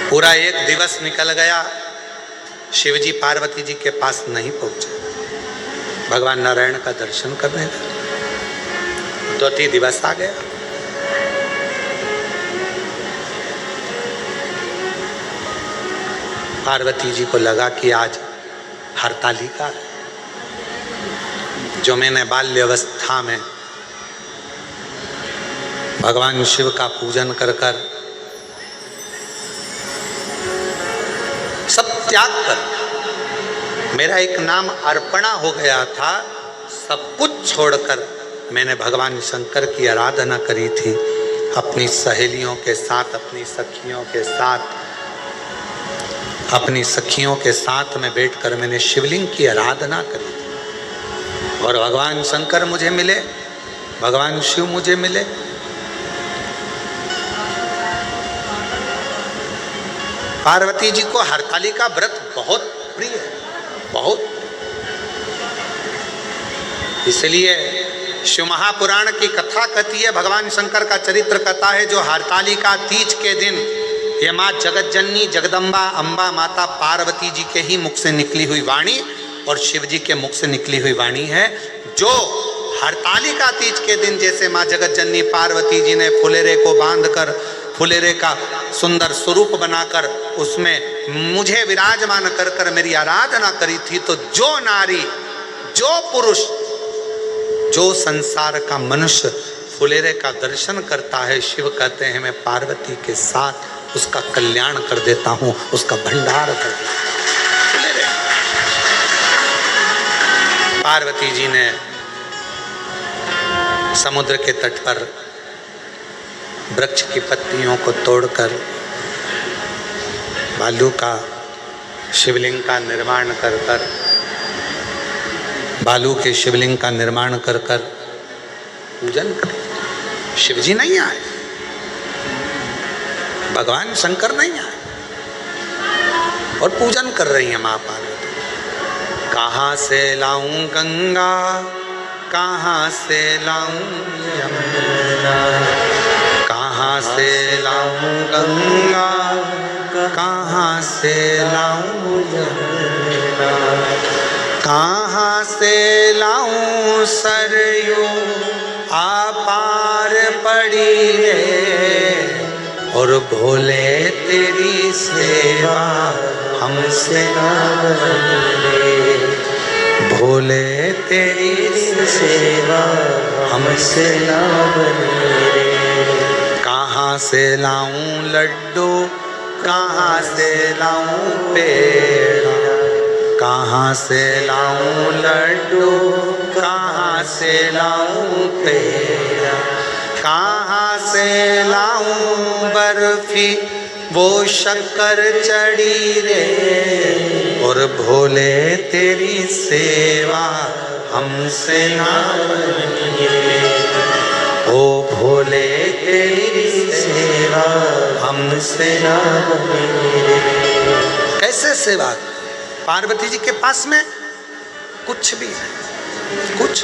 पूरा एक दिवस निकल गया, शिव जी पार्वती जी के पास नहीं पहुंचे भगवान नारायण का दर्शन करने का। 2 दिवस आ गया। पार्वती जी को लगा कि आज हरतालिका है, जो मैंने बाल्य अवस्था में भगवान शिव का पूजन कर कर सब त्याग कर, मेरा एक नाम अर्पणा हो गया था, सब कुछ छोड़कर मैंने भगवान शंकर की आराधना करी थी। अपनी सहेलियों के साथ, अपनी सखियों के साथ में बैठकर मैंने शिवलिंग की आराधना करी थी। और भगवान शंकर मुझे मिले, भगवान शिव मुझे मिले। पार्वती जी को हरतालिका व्रत बहुत प्रिय है, बहुत। इसलिए शिव महापुराण की कथा कहती है, भगवान शंकर का चरित्र कहता है, जो हरतालिका तीज के दिन ये माँ जगत जननी जगदम्बा अम्बा माता पार्वती जी के ही मुख से निकली हुई वाणी और शिव जी के मुख से निकली हुई वाणी है। जो हरतालिका तीज के दिन जैसे माँ जगत जननी पार्वती जी ने फुलेरे को बांधकर, फुलेरे का सुंदर स्वरूप बनाकर उसमें मुझे विराजमान कर कर मेरी आराधना करी थी, तो जो नारी, जो पुरुष, जो संसार का मनुष्य फुलेरे का दर्शन करता है, शिव कहते हैं मैं पार्वती के साथ उसका कल्याण कर देता हूँ, उसका भंडार कर देता हूँ। फुलेरे पार्वती जी ने समुद्र के तट पर वृक्ष की पत्तियों को तोड़कर बालू का शिवलिंग का निर्माण कर कर, बालू के शिवलिंग का निर्माण कर कर पूजन कर। शिवजी नहीं आए, भगवान शंकर नहीं आए और पूजन कर रही है माँ पार्वती। कहाँ से लाऊं गंगा, कहाँ से लाऊं यमुना, कहाँ से लाऊं गंगा, कहाँ से लाऊं यमुना, कहाँ से लाऊं सरयू आपार पड़ी रे, और भोले तेरी सेवा हमसे ना बने, भोले तेरी सेवा हमसे ना बने रे। कहाँ से लाऊं लड्डू, कहाँ से लाऊं पेड़ा, कहाँ से लाऊं लड्डू, कहाँ से लाऊं पेड़ा, कहाँ से लाऊं बर्फी वो शक्कर चढ़ी रे, और भोले तेरी सेवा हमसे ना बनी रे, ओ भोले तेरी सेवा हमसे ना बनी रे। कैसे सेवा? पार्वती जी के पास में कुछ भी है, कुछ